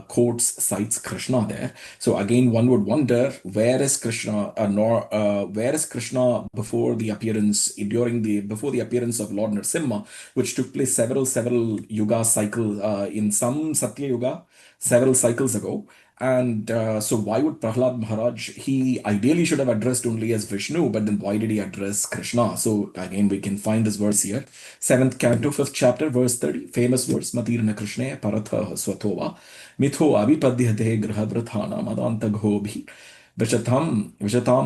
quotes cites Krishna there. So again, one would wonder where is Krishna, where is Krishna before the appearance of Lord Nrsimha, which took place several yuga cycle in some Satya Yuga several cycles ago. And so why would Prahlad Maharaj, he ideally should have addressed only as Vishnu, but then why did he address Krishna? So again, we can find this verse here. 7th canto, 5th chapter, verse 30, famous verse, Matirna Krishna Paratha Swatova, Mitho Avipadhyate Grahabrathana Madanta Ghobi, Vishatam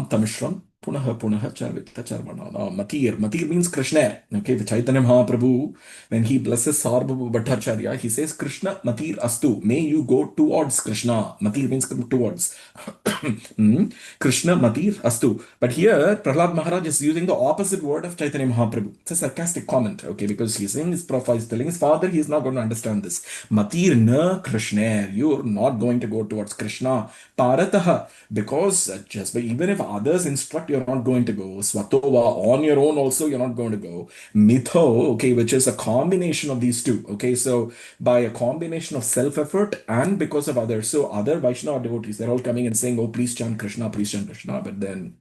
Tamishram, Punaha Charvita Charvana. Matir means Krishna. Okay, the Chaitanya Mahaprabhu, when he blesses Sarvabhauma Bhattacharya, he says, Krishna Matir Astu. May you go towards Krishna. Matir means towards. Krishna Matir Astu. But here, Prahlad Maharaj is using the opposite word of Chaitanya Mahaprabhu. It's a sarcastic comment, okay, because he's saying his profile is telling his father he is not going to understand this. Matir na Krishna. You're not going to go towards Krishna. Parataha. Because just by, even if others instruct, you're not going to go. Swatova, on your own also, you're not going to go. Mitho, okay, which is a combination of these two. Okay, so by a combination of self-effort and because of others. So other Vaishnava devotees, they're all coming and saying, oh, please chant Krishna, please chant Krishna. But then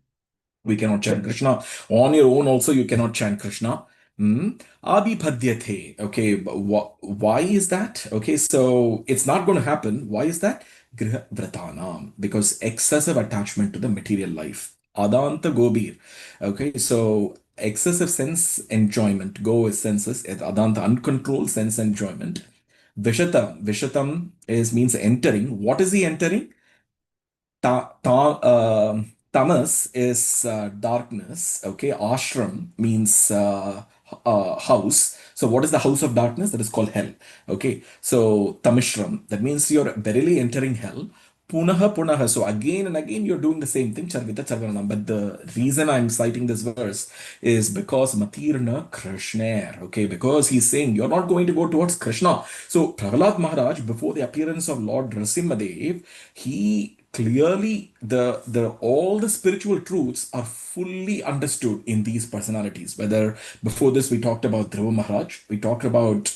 we cannot chant Krishna. On your own also, you cannot chant Krishna. Abhipadhyate. Okay, why is that? Okay, so it's not going to happen. Why is that? Griha vratanam. Because excessive attachment to the material life. Adanta gobir. Okay, so excessive sense enjoyment. Go is senses. Adanta, uncontrolled sense enjoyment. Vishatam is means entering. What is he entering? Tamas is darkness. Okay, ashram means house. So what is the house of darkness? That is called hell. Okay, so tamishram, that means you're verily entering hell. Punaha. So again and again you're doing the same thing, Charvita Charvanam. But the reason I'm citing this verse is because Matirna Krishna. Okay, because he's saying you're not going to go towards Krishna. So Prahlad Maharaj, before the appearance of Lord Nrsimhadev, he clearly all the spiritual truths are fully understood in these personalities. Whether before this we talked about Dhruva Maharaj, we talked about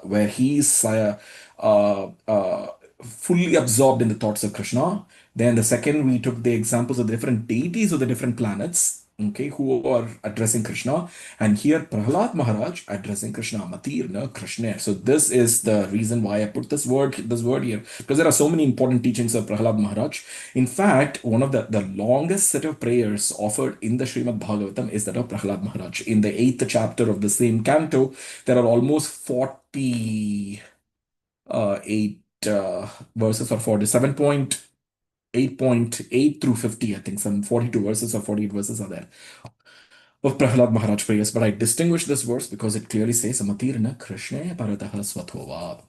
where he's fully absorbed in the thoughts of Krishna. Then the second, we took the examples of the different deities of the different planets, okay, who are addressing Krishna. And here Prahlad Maharaj addressing Krishna, Matirna Krishna. So this is the reason why I put this word here, because there are so many important teachings of Prahlad Maharaj. In fact, one of the longest set of prayers offered in the Srimad Bhagavatam is that of Prahlad Maharaj. In the 8th chapter of the same canto, there are almost 48 verses, or 47.8 through 50, I think some 42 verses or 48 verses are there of Prahlad Maharaj prayers. But I distinguish this verse because it clearly says Matirna Krishna Parataha Swathova.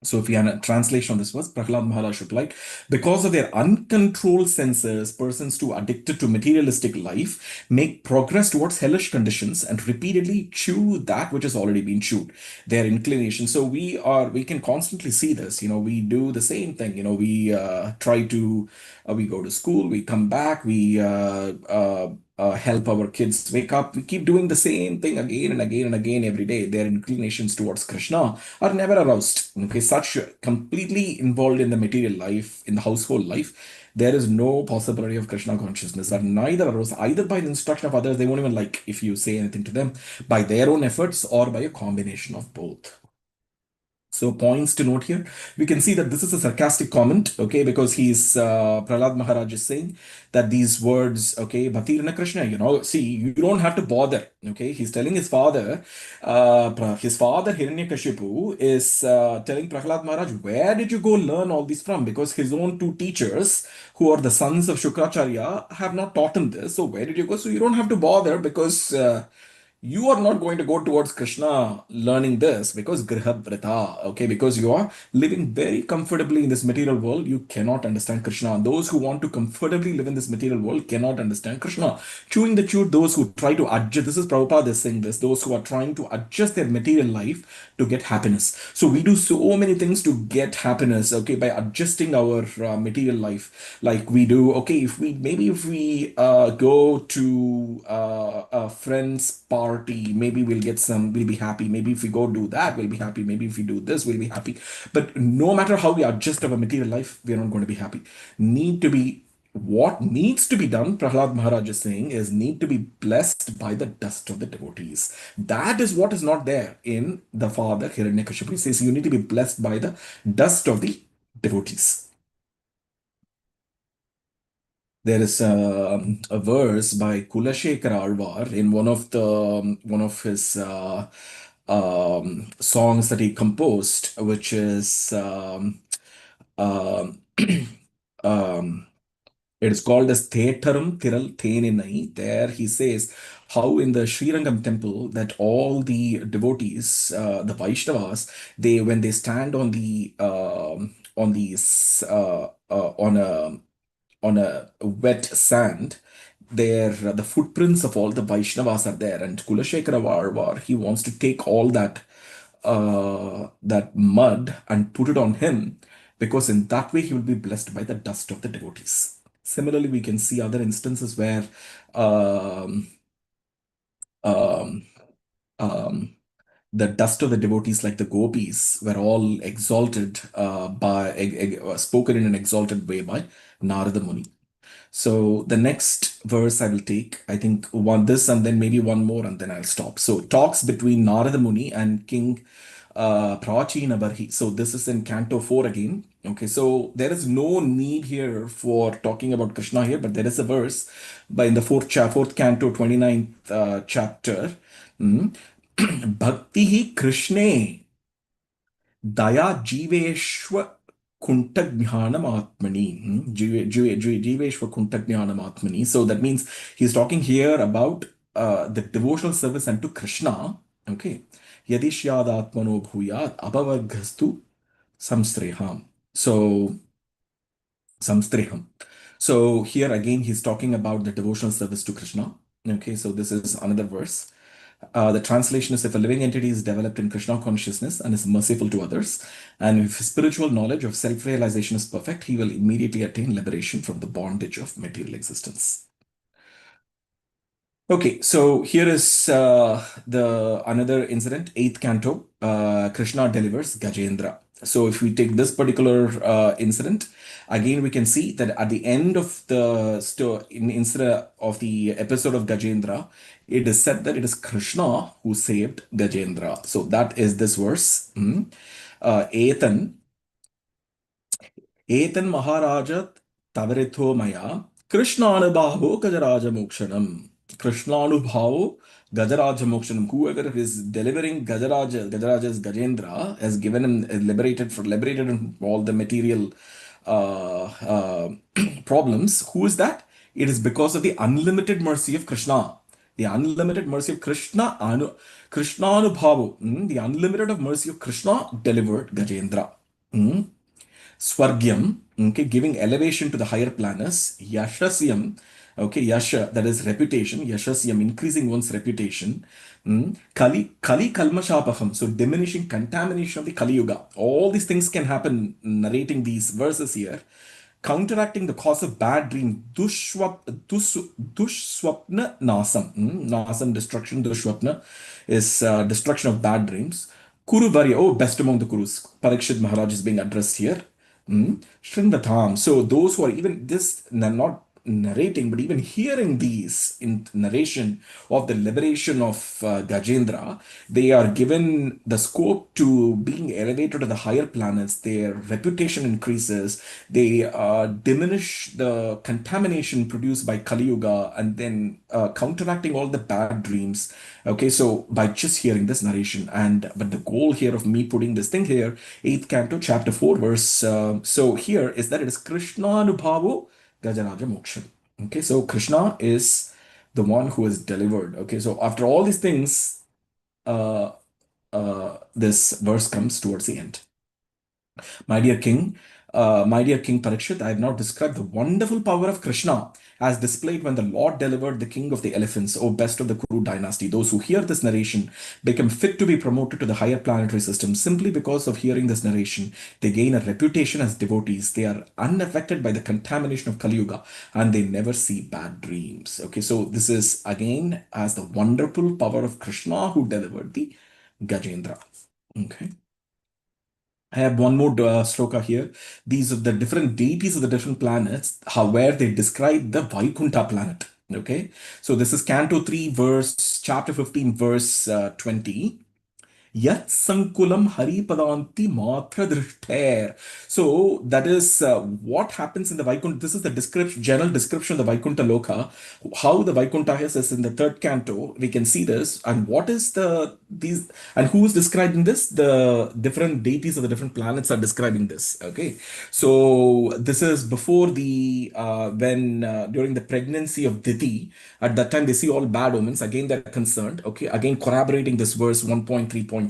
So if we had a translation on this verse, Prahlad Maharaj replied, because of their uncontrolled senses, persons too addicted to materialistic life make progress towards hellish conditions and repeatedly chew that which has already been chewed. Their inclination. So we can constantly see this. We do the same thing. We try to, we go to school, we come back, we help our kids wake up. We keep doing the same thing again and again and again every day. Their inclinations towards Krishna are never aroused. Okay, such completely involved in the material life, in the household life, there is no possibility of Krishna consciousness. Are neither aroused either by the instruction of others. They won't even like if you say anything to them, by their own efforts or by a combination of both. So points to note here. We can see that this is a sarcastic comment, okay, because Prahlad Maharaj is saying that these words, okay, Bhatirana Krishna, see, you don't have to bother, okay. He's telling his father Hiranyakashipu is telling Prahlad Maharaj, where did you go learn all this from? Because his own two teachers, who are the sons of Shukracharya, have not taught him this. So where did you go? So you don't have to bother because you are not going to go towards Krishna learning this because Griha Vrita, okay, because you are living very comfortably in this material world, you cannot understand Krishna. Those who want to comfortably live in this material world cannot understand Krishna. Chewing the chewed, those who try to adjust, this is Prabhupada is saying this, those who are trying to adjust their material life to get happiness. So we do so many things to get happiness, okay, by adjusting our material life. Like we do, okay, if we go to a friend's party, maybe we'll be happy. Maybe if we go do that, we'll be happy. Maybe if we do this, we'll be happy. But no matter how we adjust our material life, we're not going to be happy. What needs to be done, Prahlad Maharaj is saying, is need to be blessed by the dust of the devotees. That is what is not there in the father Hiranyakashipu. He says you need to be blessed by the dust of the devotees. There is a verse by Kulashekara Alvar in one of his songs that he composed, which is um, um, it is called as Thetaram Thiral Theninai. There he says how in the Srirangam temple that all the devotees, the Vaishnavas, they when they stand on these on a wet sand, there the footprints of all the Vaishnavas are there, and Kulashekara Varvar, he wants to take all that mud and put it on him, because in that way he will be blessed by the dust of the devotees. Similarly, we can see other instances where um, um, um, the dust of the devotees, like the gopis, were all exalted spoken in an exalted way by Narada Muni. So the next verse I will take, I think one this and then maybe one more and then I'll stop. So talks between Narada Muni and King Prachina Barhi. So this is in Canto 4 again. Okay, so there is no need here for talking about Krishna here, but there is a verse by in the fourth canto, 29th chapter. Bhakti hi Krishne Daya Jiveshwa Kuntagyanam Atmani. Jiveshwa Kuntagyanam Atmani. So that means he's talking here about the devotional service unto Krishna. Okay. Yadishyad Atmano Bhuyat Abhavaghastu Samstreham. So Samstreham. So here again he's talking about the devotional service to Krishna. Okay, so this is another verse. The translation is, if a living entity is developed in Krishna consciousness and is merciful to others, and if his spiritual knowledge of self-realization is perfect, he will immediately attain liberation from the bondage of material existence. Okay, so here is the another incident, 8th canto. Krishna delivers Gajendra. So if we take this particular incident, again we can see that at the end of instead of the episode of Gajendra, it is said that it is Krishna who saved Gajendra. So that is this verse. Etan Maharajat Tavaritho Maya Krishnanubhavo Gajaraja Mokshanam. Krishnanubhavo Gajaraja Mokshanam. Whoever is delivering Gajaraja's Gajendra has given him liberated him from all the material problems. Who is that? It is because of the unlimited mercy of Krishna. The unlimited mercy of Krishna, Krishnanubhavo, the unlimited of mercy of Krishna delivered Gajendra. Hmm? Swargyam, okay, giving elevation to the higher planets. Yashasyam, okay, yasha, that is reputation. Yashasyam, increasing one's reputation. Kali kalmashapaham, so diminishing contamination of the Kali Yuga. All these things can happen, narrating these verses here. Counteracting the cause of bad dream, dushswapna nasam. Nasam, destruction, dushswapna is destruction of bad dreams. Kuru Varya, oh, best among the Kurus. Parikshit Maharaj is being addressed here. Shrindatham. So those who are even this not narrating, but even hearing these in narration of the liberation of Gajendra, they are given the scope to being elevated to the higher planets. Their reputation increases. They diminish the contamination produced by Kali Yuga, and then counteracting all the bad dreams. Okay, so by just hearing this narration, and but the goal here of me putting this thing here, 8th canto, chapter 4, verse. So here is that it is Krishna Anubhavo Gajaraja Moksha. Okay, so Krishna is the one who is delivered. Okay, so after all these things, this verse comes towards the end. My dear King Parikshit, I have now described the wonderful power of Krishna as displayed when the Lord delivered the king of the elephants, O best of the Kuru dynasty. Those who hear this narration become fit to be promoted to the higher planetary system simply because of hearing this narration. They gain a reputation as devotees. They are unaffected by the contamination of Kali Yuga and they never see bad dreams. Okay, so this is again as the wonderful power of Krishna who delivered the Gajendra. Okay. I have one more sloka here. These are the different deities of the different planets, how where they describe the Vaikuntha planet. Okay, so this is Canto 3, chapter 15, verse 20. Yat Sankulam Haripadanti Matra Drishtair. So that is what happens in the Vaikuntha. This is the general description of the Vaikuntha Loka. How the Vaikuntha is in the 3rd canto. We can see this. And what is these and who is describing this? The different deities of the different planets are describing this. Okay. So this is before the when during the pregnancy of Diti, at that time they see all bad omens. Again, they're concerned. Okay. Again, corroborating this verse 1.3.28.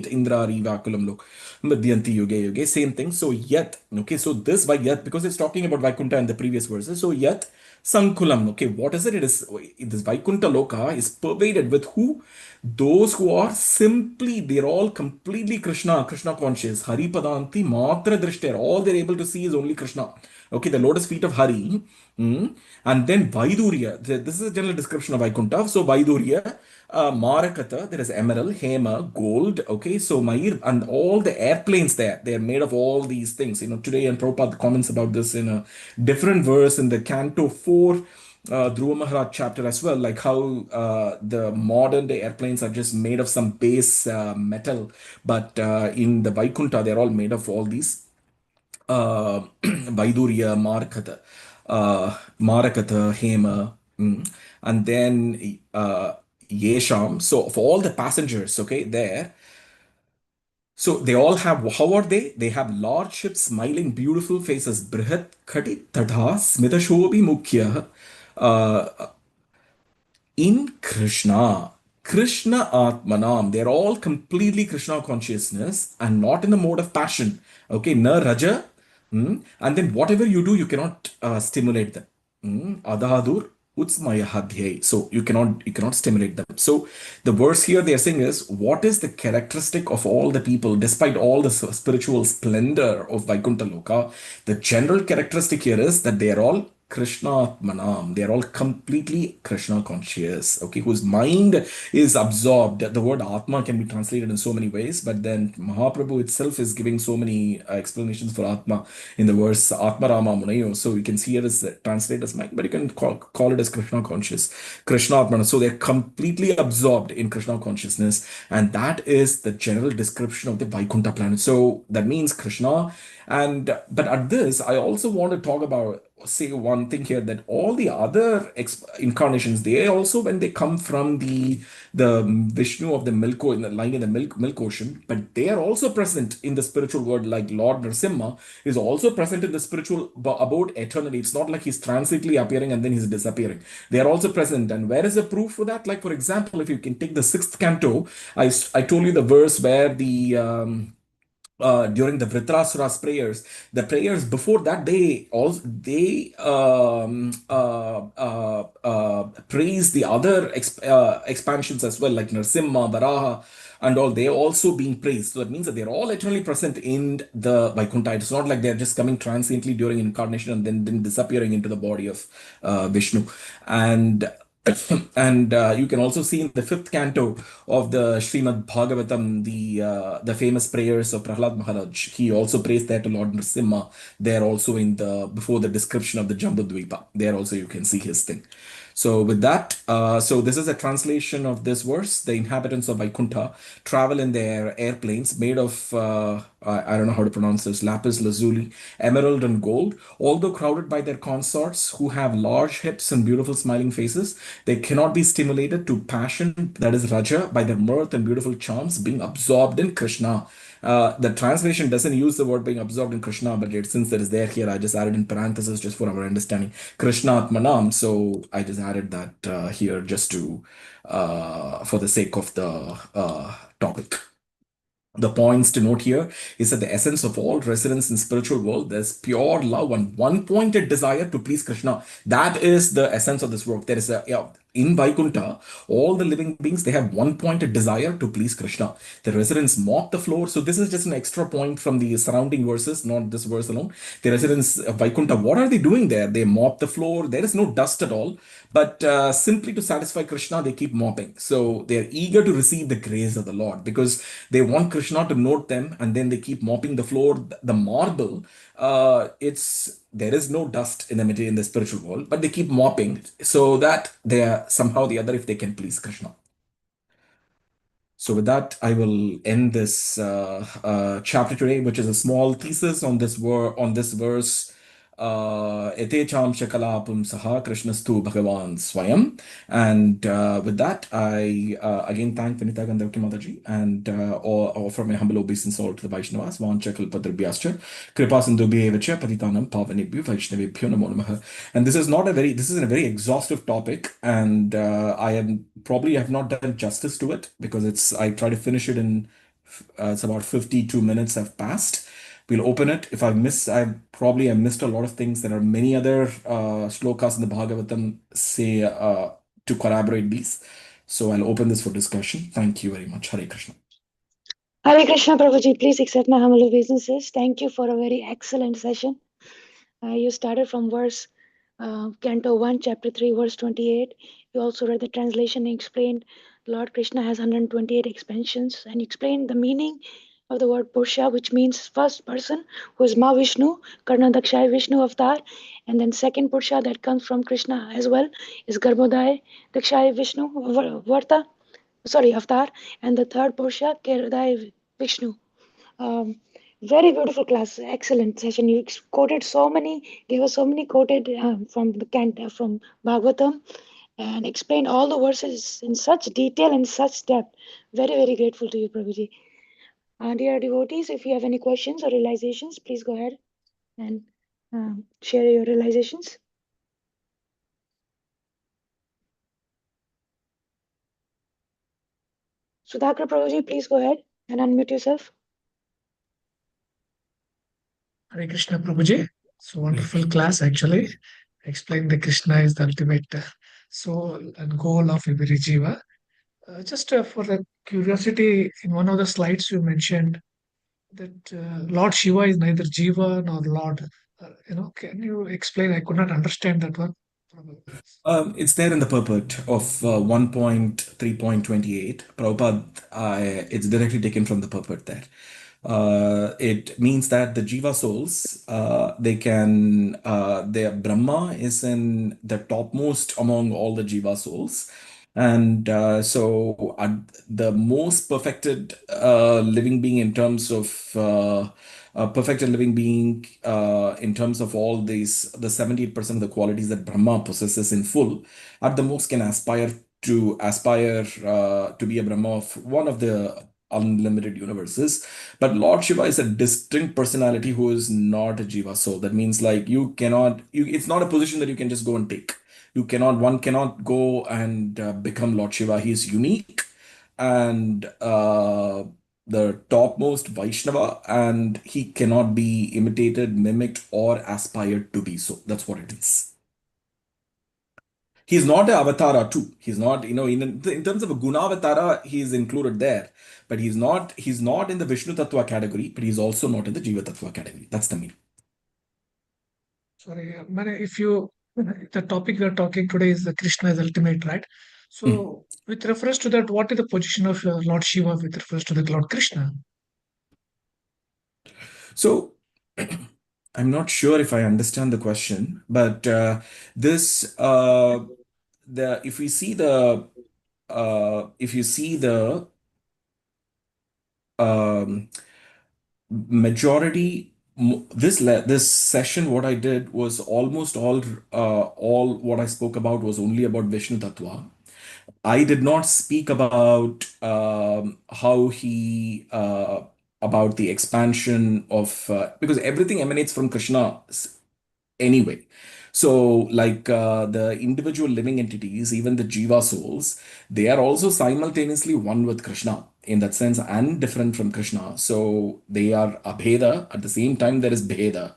Indra Rivakulam Lok. Madhyanti Yuge Yuge. Same thing. So yet. Okay. So this by yet, because it's talking about Vaikuntha in the previous verses. So yet Sankulam. Okay. What is it? It is this Vaikuntha Loka is pervaded with who? Those who are simply, they're all completely Krishna conscious. Hari Padanti Matra Drishter. All they're able to see is only Krishna. Okay, the lotus feet of Hari. And then Vaidurya. This is a general description of Vaikuntha. So Vaidurya, Marakata, there is emerald, Hema, gold. Okay, so Mayur, and all the airplanes there, they are made of all these things. Today, and Prabhupada comments about this in a different verse in the Canto 4. Dhruva Maharaj chapter as well, like how the modern day airplanes are just made of some base metal, but in the Vaikuntha, they're all made of all these Vaidurya, Marakata, Hema, and then Yesham. So for all the passengers, okay, there. So they all have, how are they? They have large ships, smiling, beautiful faces. Brihat Khati Tadha Smidashobi Mukhya. In Krishna Atmanam, they're all completely Krishna consciousness and not in the mode of passion. Okay, na raja, and then whatever you do, you cannot stimulate them. Adahadur utsmaya hadhyai. So you cannot stimulate them. So the verse here they are saying is, what is the characteristic of all the people, despite all the spiritual splendor of Vaikuntha Loka? The general characteristic here is that they are all Krishna Manam. They are all completely Krishna conscious, okay, whose mind is absorbed. The word Atma can be translated in so many ways, but then Mahaprabhu itself is giving so many explanations for Atma in the verse Atma Rama Munayo. So you can see it as translated as mind, but you can call it as Krishna conscious, Krishna Atma. So they're completely absorbed in Krishna consciousness, and that is the general description of the Vaikuntha planet. So that means Krishna. And but at this, I also want to talk about, say one thing here, that all the other incarnations, they also, when they come from the Vishnu of the milk, in the line in the milk ocean, but they are also present in the spiritual world. Like Lord Nrsimha is also present in the spiritual abode eternally. It's not like he's transiently appearing and then he's disappearing. They are also present. And where is the proof for that? Like, for example, if you can take the 6th canto, I told you the verse where the during the Vritrasura's prayers, the prayers before that, they praise the other expansions as well, like Nrsimha, Varaha, and all. They also being praised. So that means that they're all eternally present in the Vaikuntha. It's not like they're just coming transiently during incarnation and then disappearing into the body of Vishnu. And and you can also see in the fifth canto of the Srimad Bhagavatam, the famous prayers of Prahlad Maharaj. He also prays there to Lord Nrsimha. There also in the before the description of the Jambudvipa. There also you can see his thing. So with that, so this is a translation of this verse. The inhabitants of Vaikuntha travel in their airplanes made of I don't know how to pronounce this, lapis lazuli, emerald and gold. Although crowded by their consorts who have large hips and beautiful smiling faces, they cannot be stimulated to passion, that is Raja, by their mirth and beautiful charms, being absorbed in Krishna. The translation doesn't use the word being absorbed in Krishna, but since it is there here, I just added in parentheses just for our understanding. Krishna Atmanam. So I just added that here just to for the sake of the topic. The points to note here is that the essence of all residents in spiritual world, there's pure love and one-pointed desire to please Krishna. That is the essence of this work. There is in Vaikuntha, all the living beings, they have one-pointed desire to please Krishna. The residents mop the floor. So this is just an extra point from the surrounding verses, not this verse alone. The residents of Vaikuntha, what are they doing there? They mop the floor. There is no dust at all. But simply to satisfy Krishna, they keep mopping. So they're eager to receive the grace of the Lord because they want Krishna to note them, and then they keep mopping the floor, the marble. It's there is no dust in the material in the spiritual world, but they keep mopping so that they are somehow or the other, if they can please Krishna. So with that, I will end this chapter today, which is a small thesis on this verse. Etecham shakalapum saha Krishnastu Bhagavan Swayam. And with that, I again thank Vinita Gandharki Mataji and offer my humble obeisance all to the Vaishnavas. Vancha kalpadrabhyascha kripa sindhubhyevacha patitanam pavanebhyo Vaishnavebhyo namo namaha. And this is a very exhaustive topic, and I am probably have not done justice to it because I try to finish it in it's about 52 minutes have passed. We'll open it. If I missed a lot of things. There are many other shlokas in the Bhagavatam say to corroborate these. So I'll open this for discussion. Thank you very much. Hare Krishna. Hare Krishna, Prabhuji. Please accept my humble obeisances. Thank you for a very excellent session. You started from verse Canto 1, Chapter 3, verse 28. You also read the translation and explained Lord Krishna has 128 expansions, and you explained the meaning of the word Purusha, which means first person, who is Mahavishnu, Karna Dakshaya Vishnu avatar, and then second Purusha that comes from Krishna as well is Garbhodaya Dakshaya Vishnu avatar, and the third Purusha, Kirdaya Vishnu. Very beautiful class, excellent session. You gave us so many quoted from Bhagavatam, and explained all the verses in such detail and such depth. Very, very grateful to you, Prabhuji. Dear devotees, if you have any questions or realizations, please go ahead and share your realizations. Sudhakar Prabhuji, please go ahead and unmute yourself. Hare Krishna Prabhuji. So wonderful class actually. Explain the Krishna is the ultimate soul and goal of every jiva. Just for the curiosity, in one of the slides you mentioned that Lord Shiva is neither jiva nor Lord. Can you explain? I could not understand that one. It's there in the purport of 1.3.28. Prabhupada, it's directly taken from the purport there. It means that the jiva souls, their Brahma is in the topmost among all the jiva souls. And the most perfected living being in terms of perfected living being in terms of all these, the 78% of the qualities that Brahma possesses in full, at the most can aspire to be a Brahma of one of the unlimited universes. But Lord Shiva is a distinct personality who is not a jiva soul. That means like it's not a position that you can just go and take. One cannot go and become Lord Shiva. He is unique, and the topmost Vaishnava, and he cannot be imitated, mimicked, or aspired to be so. That's what it is. He's not an avatara too. He's not, in terms of a gunavatara, he's included there. But he's not in the Vishnu Tattva category, but he's also not in the Jiva Tattva category. That's the meaning. Sorry, the topic we are talking today is the Krishna is ultimate, right? So, with reference to that, what is the position of Lord Shiva with reference to the Lord Krishna? So I'm not sure if I understand the question, but this the if we see the if you see the um, majority this session, what I did was almost all what I spoke about was only about Vishnu Tattva. I did not speak about how he about the expansion of because everything emanates from Krishna anyway. So, like the individual living entities, even the Jiva souls, they are also simultaneously one with Krishna in that sense and different from Krishna. So, they are Abheda. At the same time, there is Bheda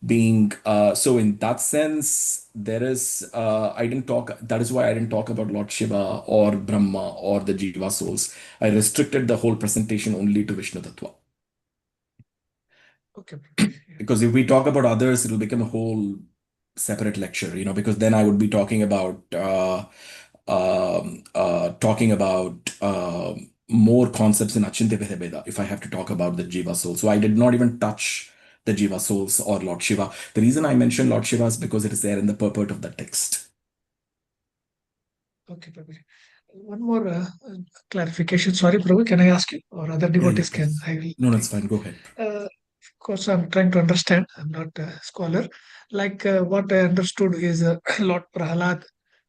being. So, in that sense, there is. I didn't talk. That is why I didn't talk about Lord Shiva or Brahma or the Jiva souls. I restricted the whole presentation only to Vishnu Tattva. Okay. Because if we talk about others, it'll become a whole separate lecture, because then I would be talking about more concepts in Achintya Bheda if I have to talk about the Jiva soul. So I did not even touch the Jiva souls or Lord Shiva. The reason I mentioned Lord Shiva is because it is there in the purport of the text. Okay, Prabhuji. One more clarification. Sorry, Prabhu, can I ask you? Or other devotees can? No, that's fine. Go ahead. Of course, I'm trying to understand. I'm not a scholar. Like what I understood is Lord Prahalad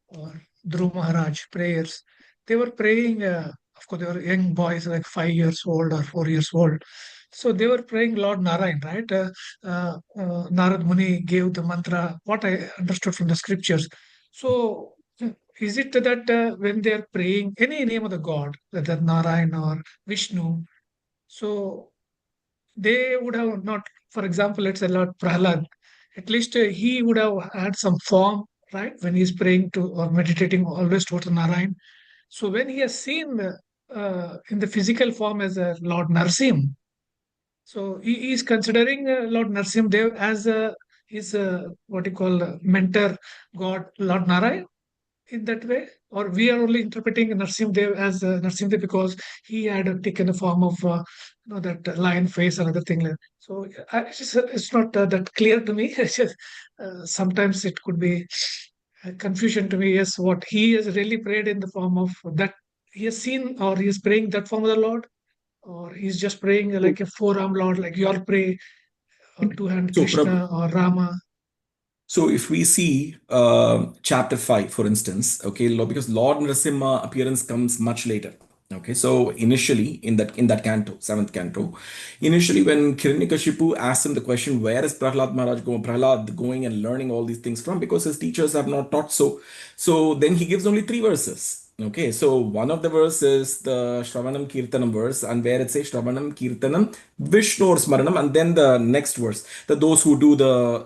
or Dhruv Maharaj prayers. They were praying, of course, they were young boys, like 5 years old or 4 years old. So they were praying Lord Narayan, right? Narad Muni gave the mantra, what I understood from the scriptures. So is it that when they're praying any name of the god, whether Narayan or Vishnu, so they would have not, for example, let's say Lord Prahlad, at least he would have had some form, right, when he's praying to or meditating always towards Narayan. So when he has seen in the physical form as a Lord Narsim, so he is considering Lord Narsim Dev as his what you call mentor god, Lord Narayan, in that way, or we are only interpreting Narsim Dev as Narsim Dev because he had taken the form of that lion face and other thing. So it's not that clear to me. It's just, sometimes it could be confusion to me. Yes, what he has really prayed in the form of that he has seen, or he is praying that form of the Lord, or he's just praying like a four-arm Lord, like you all pray, or two-hand So, Krishna or Rama. So if we see chapter 5, for instance, okay, because Lord Narasimha appearance comes much later. Okay, so initially in that canto, seventh canto, initially when Hiranyakashipu asked him the question, where is Prahlad Maharaj going, Prahlad going and learning all these things from? Because his teachers have not taught so. So then he gives only 3 verses. Okay, so one of the verses, the Shravanam Kirtanam verse, and where it says Shravanam Kirtanam Vishnur Smaranam, and then the next verse, that those who do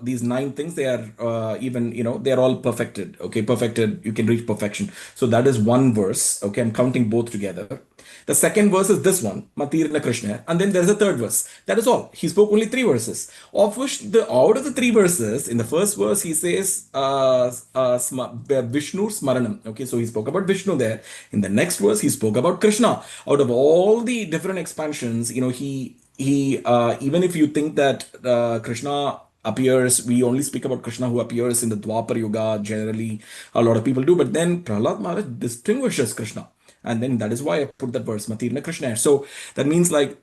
these 9 things, they are even, they are all perfected. Okay, perfected, you can reach perfection. So that is one verse. Okay, I'm counting both together. The second verse is this one, Matirna Krishna, and then there's a third verse. That is all. He spoke only 3 verses, of which out of the 3 verses, in the first verse he says Vishnu Smaranam. Okay, so he spoke about Vishnu there. In the next verse, he spoke about Krishna. Out of all the different expansions, he even if you think that Krishna appears, we only speak about Krishna who appears in the Dwapar Yuga, generally a lot of people do, but then Prahlad Maharaj distinguishes Krishna. And then that is why I put that verse, Matirna Krishna. So that means like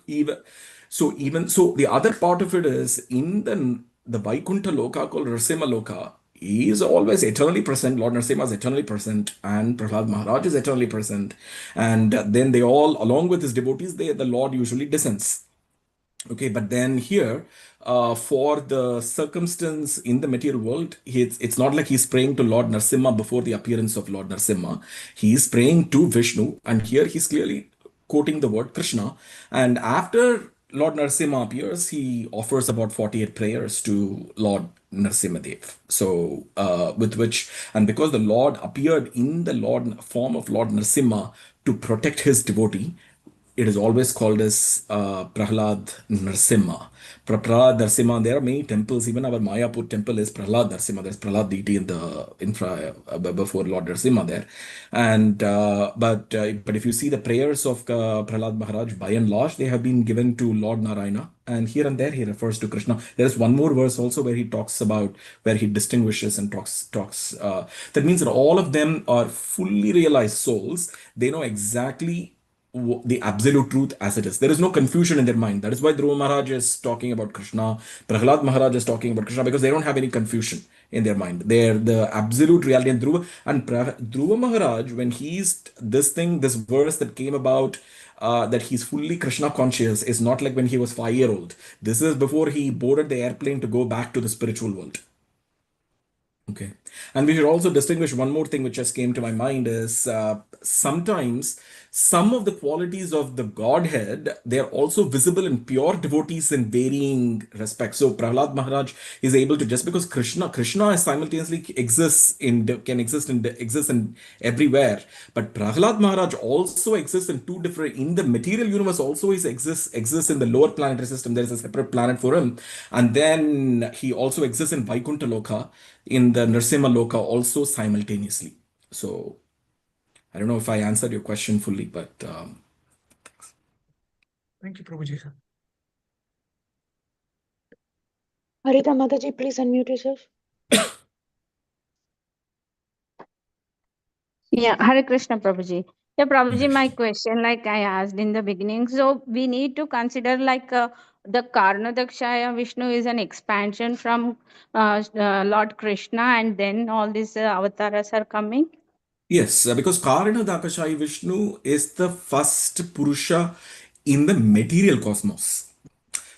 even so the other part of it is in the Vaikuntha Loka called Nrsimha Loka. He is always eternally present. Lord Nrsimha is eternally present, and Prahlad Maharaj is eternally present. And then they all, along with his devotees, the Lord usually descends. Okay, but then here, for the circumstance in the material world, it's not like he's praying to Lord Nrsimha before the appearance of Lord Nrsimha. He is praying to Vishnu, and here he's clearly quoting the word Krishna. And after Lord Narasimha appears, he offers about 48 prayers to Lord Narasimhadev. So, with which, and because the Lord appeared in the Lord form of Lord Narasimha to protect his devotee, it is always called as Prahlad Narasimha. Prahlad Narasimha. There are many temples. Even our Mayapur temple is Prahlad Narasimha. There's Prahlad deity in the infra before Lord Narasimha there. And but if you see the prayers of Prahlad Maharaj, by and large, they have been given to Lord Narayana. And here and there, he refers to Krishna. There is one more verse also where he talks about where he distinguishes and talks. That means that all of them are fully realized souls. They know exactly the absolute truth as it is. There is no confusion in their mind. That is why Dhruva Maharaj is talking about Krishna. Prahlad Maharaj is talking about Krishna because they don't have any confusion in their mind. They're the absolute reality. And Dhruva Maharaj, when he's this verse that came about, that he's fully Krishna conscious, is not like when he was 5 year old. This is before he boarded the airplane to go back to the spiritual world. Okay. And we should also distinguish one more thing which just came to my mind is sometimes some of the qualities of the Godhead, they are also visible in pure devotees in varying respects. So Prahlad Maharaj is able to, just because Krishna simultaneously exists in everywhere, but Prahlad Maharaj also exists in two different, in the material universe also exists in the lower planetary system. There is a separate planet for him. And then he also exists in Vaikuntha Loka, in the Nrsimha Loka also simultaneously. So I don't know if I answered your question fully, but Thank you, Prabhuji. Harita Mataji, please unmute yourself. Yeah, Hare Krishna, Prabhuji. Yeah, Prabhuji, my question, like I asked in the beginning, so we need to consider like the Karnadakshaya Vishnu is an expansion from Lord Krishna, and then all these avatars are coming. yes, because Karana Dakashayi Vishnu is the first Purusha in the material cosmos.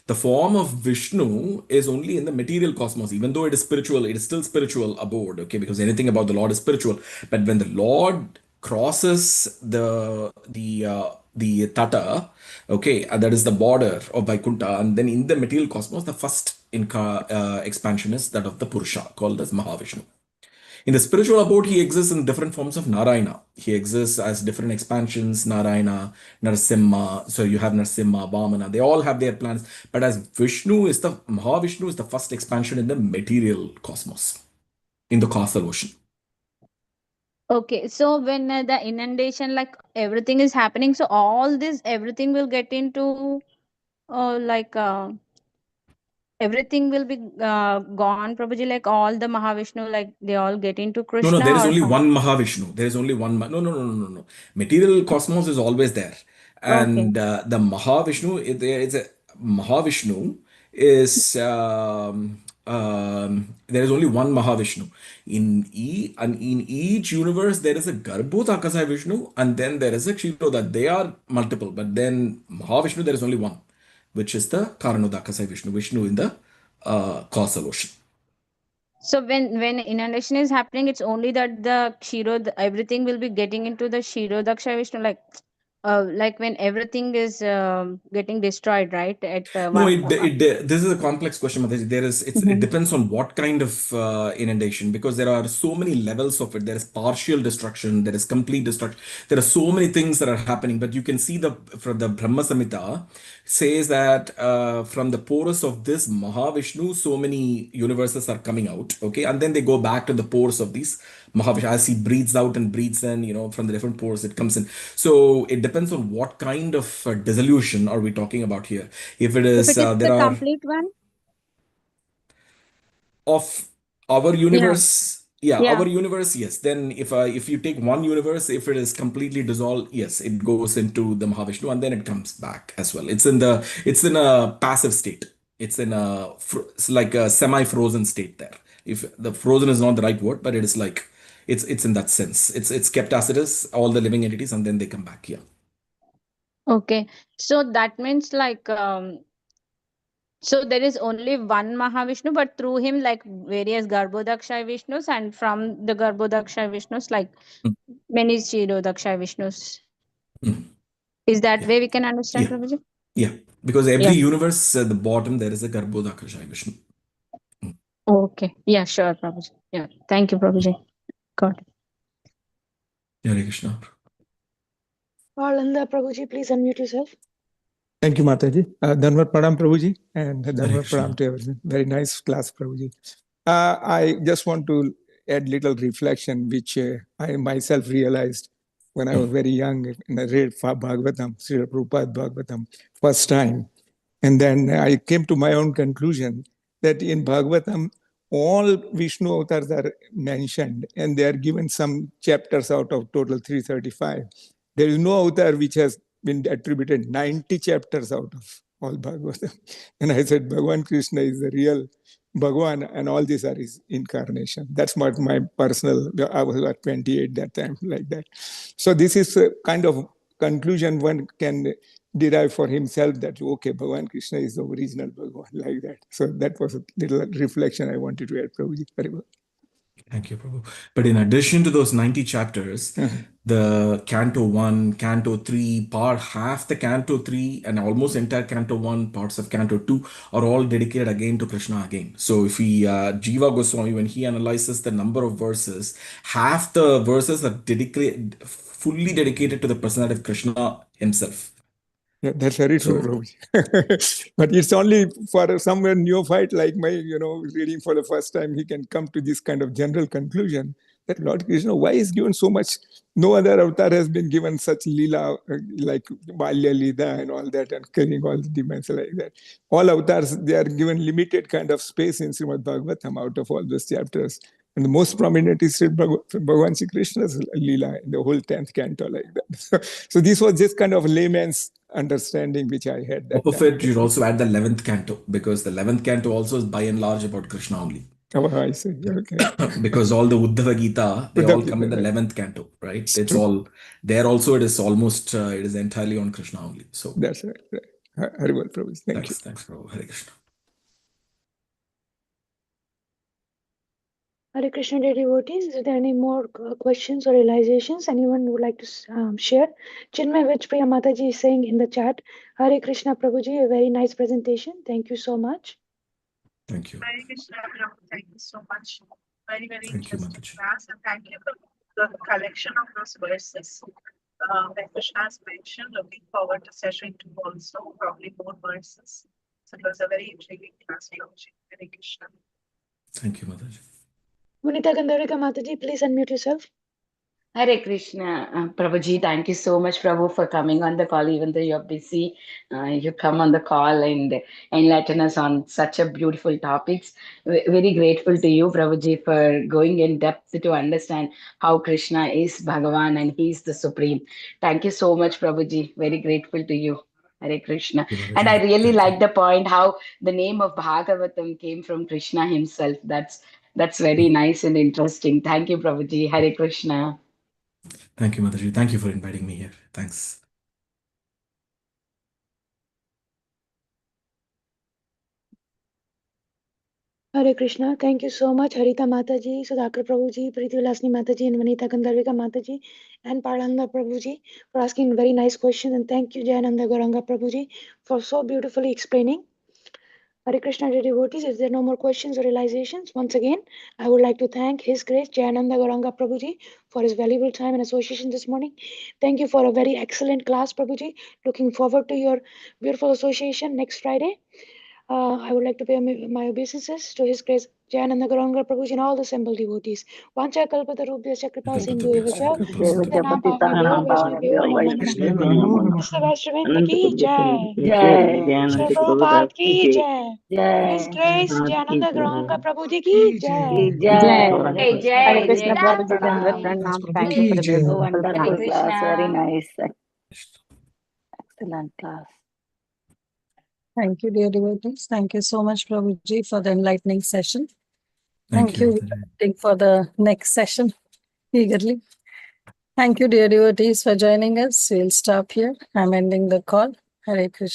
The form of Vishnu is only in the material cosmos, even though it is spiritual, it is still spiritual abode, okay, because anything about the Lord is spiritual. But when the Lord crosses the Tata, okay, that is the border of Vaikuntha, and then in the material cosmos, the first expansion is that of the Purusha, called as Mahavishnu. In the spiritual abode, he exists in different forms of Narayana. He exists as different expansions, Narayana, Narasimha. So you have Narasimha, Vamana. They all have their plans. But as Mahavishnu is the first expansion in the material cosmos, in the causal ocean. Okay, so when the inundation, like everything is happening, so all this, everything will get into like everything will be gone, Prabhuji, like all the Mahavishnu, like they all get into No, Krishna there is or only how? one Mahavishnu. There is only one. No. Material cosmos is always there. Okay. And the Mahavishnu, there is a Mahavishnu is, there is only one Mahavishnu. And in each universe, there is a Garbhodakasai Vishnu, and then there is a Kshiroda. They are multiple, but then Mahavishnu, there is only one, which is the Karanodakasai Vishnu in the causal ocean. So when inundation is happening, it's only that the everything will be getting into the Kshirodaksha Vishnu, like when everything is getting destroyed, right? At No, one. this is a complex question, Mataji. It Mhm. depends on what kind of inundation, because there are so many levels of it. There is partial destruction, there is complete destruction. There are so many things that are happening, but you can see from the Brahma Samhita says that from the pores of this Mahavishnu, so many universes are coming out. Okay, and then they go back to the pores of these Mahavishnu as he breathes out and breathes in. From the different pores it comes in. So it depends on what kind of dissolution are we talking about here. If it If is, it is the there are complete one, of our yeah, universe, yeah, yeah. our universe, yes. Then if you take one universe, if it is completely dissolved, yes, it goes into the Mahavishnu and then it comes back as well. It's in a passive state. It's like a semi-frozen state there. If the frozen is not the right word, but it is like it's in that sense. It's kept as it is, all the living entities, and then they come back. Yeah. Okay, so that means like so there is only one Mahavishnu, but through him, like various Garbhodakshay Vishnus, and from the Garbhodakshay Vishnus, like Mm, many Kshirodakshay Vishnus. mm. Is that Yeah. way we can understand, Yeah. Prabhuji? Yeah, because every Yeah. universe at the bottom there is a Garbhodakasha Vishnu. Okay. Yeah, sure, Prabhuji. Yeah. Thank you, Prabhuji. Got it. Hare Krishna. Parlanda Prabhuji, please unmute yourself. Thank you, Mataji. Dhanwad Pradam, Prabhuji, and Dhanwad Krishna. Pradam to everyone. Very nice class, Prabhuji. I just want to add little reflection, which I myself realized when I was very young, and I read Bhagavatam, Srila Prabhupada Bhagavatam, first time. And then I came to my own conclusion that in Bhagavatam, all Vishnu avatars are mentioned, and they are given some chapters out of total 335. There is no avatar which has been attributed 90 chapters out of all Bhagavatam. And I said, Bhagavan Krishna is the real Bhagavan, and all these are his incarnation. That's what my personal, I was at 28 that time, like that. So this is a kind of conclusion one can derive for himself that, okay, Bhagavan Krishna is the original Bhagavan, like that. So that was a little reflection I wanted to add, Prabhuji. Very well. Thank you, Prabhu. But in addition to those 90 chapters, the Canto 1, Canto 3, half the Canto 3 and almost entire Canto 1, parts of Canto 2 are all dedicated again to Krishna again. So if we, Jiva Goswami, when he analyzes the number of verses, half the verses are fully dedicated to the personality of Krishna himself. Yeah, that's very true, Prabhuji. But it's only for somewhere neophyte like my, reading for the first time, he can come to this kind of general conclusion that Lord Krishna, why is given so much? No other avatar has been given such lila, like Balya Lida and all that, and carrying all the demands like that. All avatars, they are given limited kind of space in Srimad Bhagavatam out of all those chapters. And the most prominent is Bhagavan Shri Krishna's lila in the whole 10th canto, like that. So this was just kind of layman's understanding which I had that Of time. it, you'd also add the 11th canto, because the 11th canto also is by and large about Krishna only. Oh, I see. Okay. Because all the Uddhava Gita, they Uddhava all come in the Gita, 11th canto, right? It's true. all there. Also, it is almost it is entirely on Krishna only. So That's right. Very well, Prabhu. Thank you. thanks, Prabhu. Hare Krishna. Hare Krishna devotees, is there any more questions or realizations anyone would like to share? Chinmay, which Priya Mataji is saying in the chat, Hare Krishna Prabhuji, a very nice presentation. Thank you so much. Thank you. Hare Krishna, Prabhu. Thank you so much. Very, very Thank you, interesting Mataji. class, and thank you for the collection of those verses that Krishna has mentioned. Looking forward to session 2 also, probably more verses. So it was a very intriguing class, Prabhuji. Hare Krishna. Thank you, Mataji. Munita Gandharika Mataji, please unmute yourself. Hare Krishna, Prabhuji, thank you so much, Prabhu, for coming on the call. Even though you're busy, you come on the call and enlighten us on such a beautiful topics. Very grateful to you, Prabhuji, for going in depth to understand how Krishna is Bhagavan and he is the Supreme. Thank you so much, Prabhuji. Very grateful to you. Hare Krishna. And I really like the point how the name of Bhagavatam came from Krishna himself. That's very nice and interesting. Thank you, Prabhuji. Hare Krishna. Thank you, Mataji. Thank you for inviting me here. Thanks. Hare Krishna. Thank you so much, Harita Mataji, Sudhakar Prabhuji, Preeti Vilasni Mataji, and Vanita Gandharvika Mataji, and Paralanda Prabhuji for asking very nice questions. And thank you, Jayananda Gauranga Prabhuji, for so beautifully explaining. Hare Krishna devotees, if there are no more questions or realizations, once again, I would like to thank His Grace Jayananda Gauranga Prabhuji for his valuable time and association this morning. Thank you for a very excellent class, Prabhuji. Looking forward to your beautiful association next Friday. I would like to pay my obeisances to His Grace Jayananda Gauranga Prabhuji and all the assembled devotees. Vancha kalpata rubhyascha kripa sindhu evacha patitana pavanebhyo vaishnavyo Namaste Vaishnavi ki jai. Shri Prabhupada ki jai. His Grace Jayananda Gauranga Prabhuji ki jai. Jai. Hey, Hare Jai, Krishna Jai. Prabhuji, Dandavat Pranam. Thank you for Ki the jai. wonderful Hare class. Very Krishna. nice. Excellent class. Thank you, dear devotees. Thank you so much, Prabhuji, for the enlightening session. Thank you, We're Mataji. waiting for the next session eagerly. Thank you, dear devotees, for joining us. We'll stop here. I'm ending the call. Hare Krishna.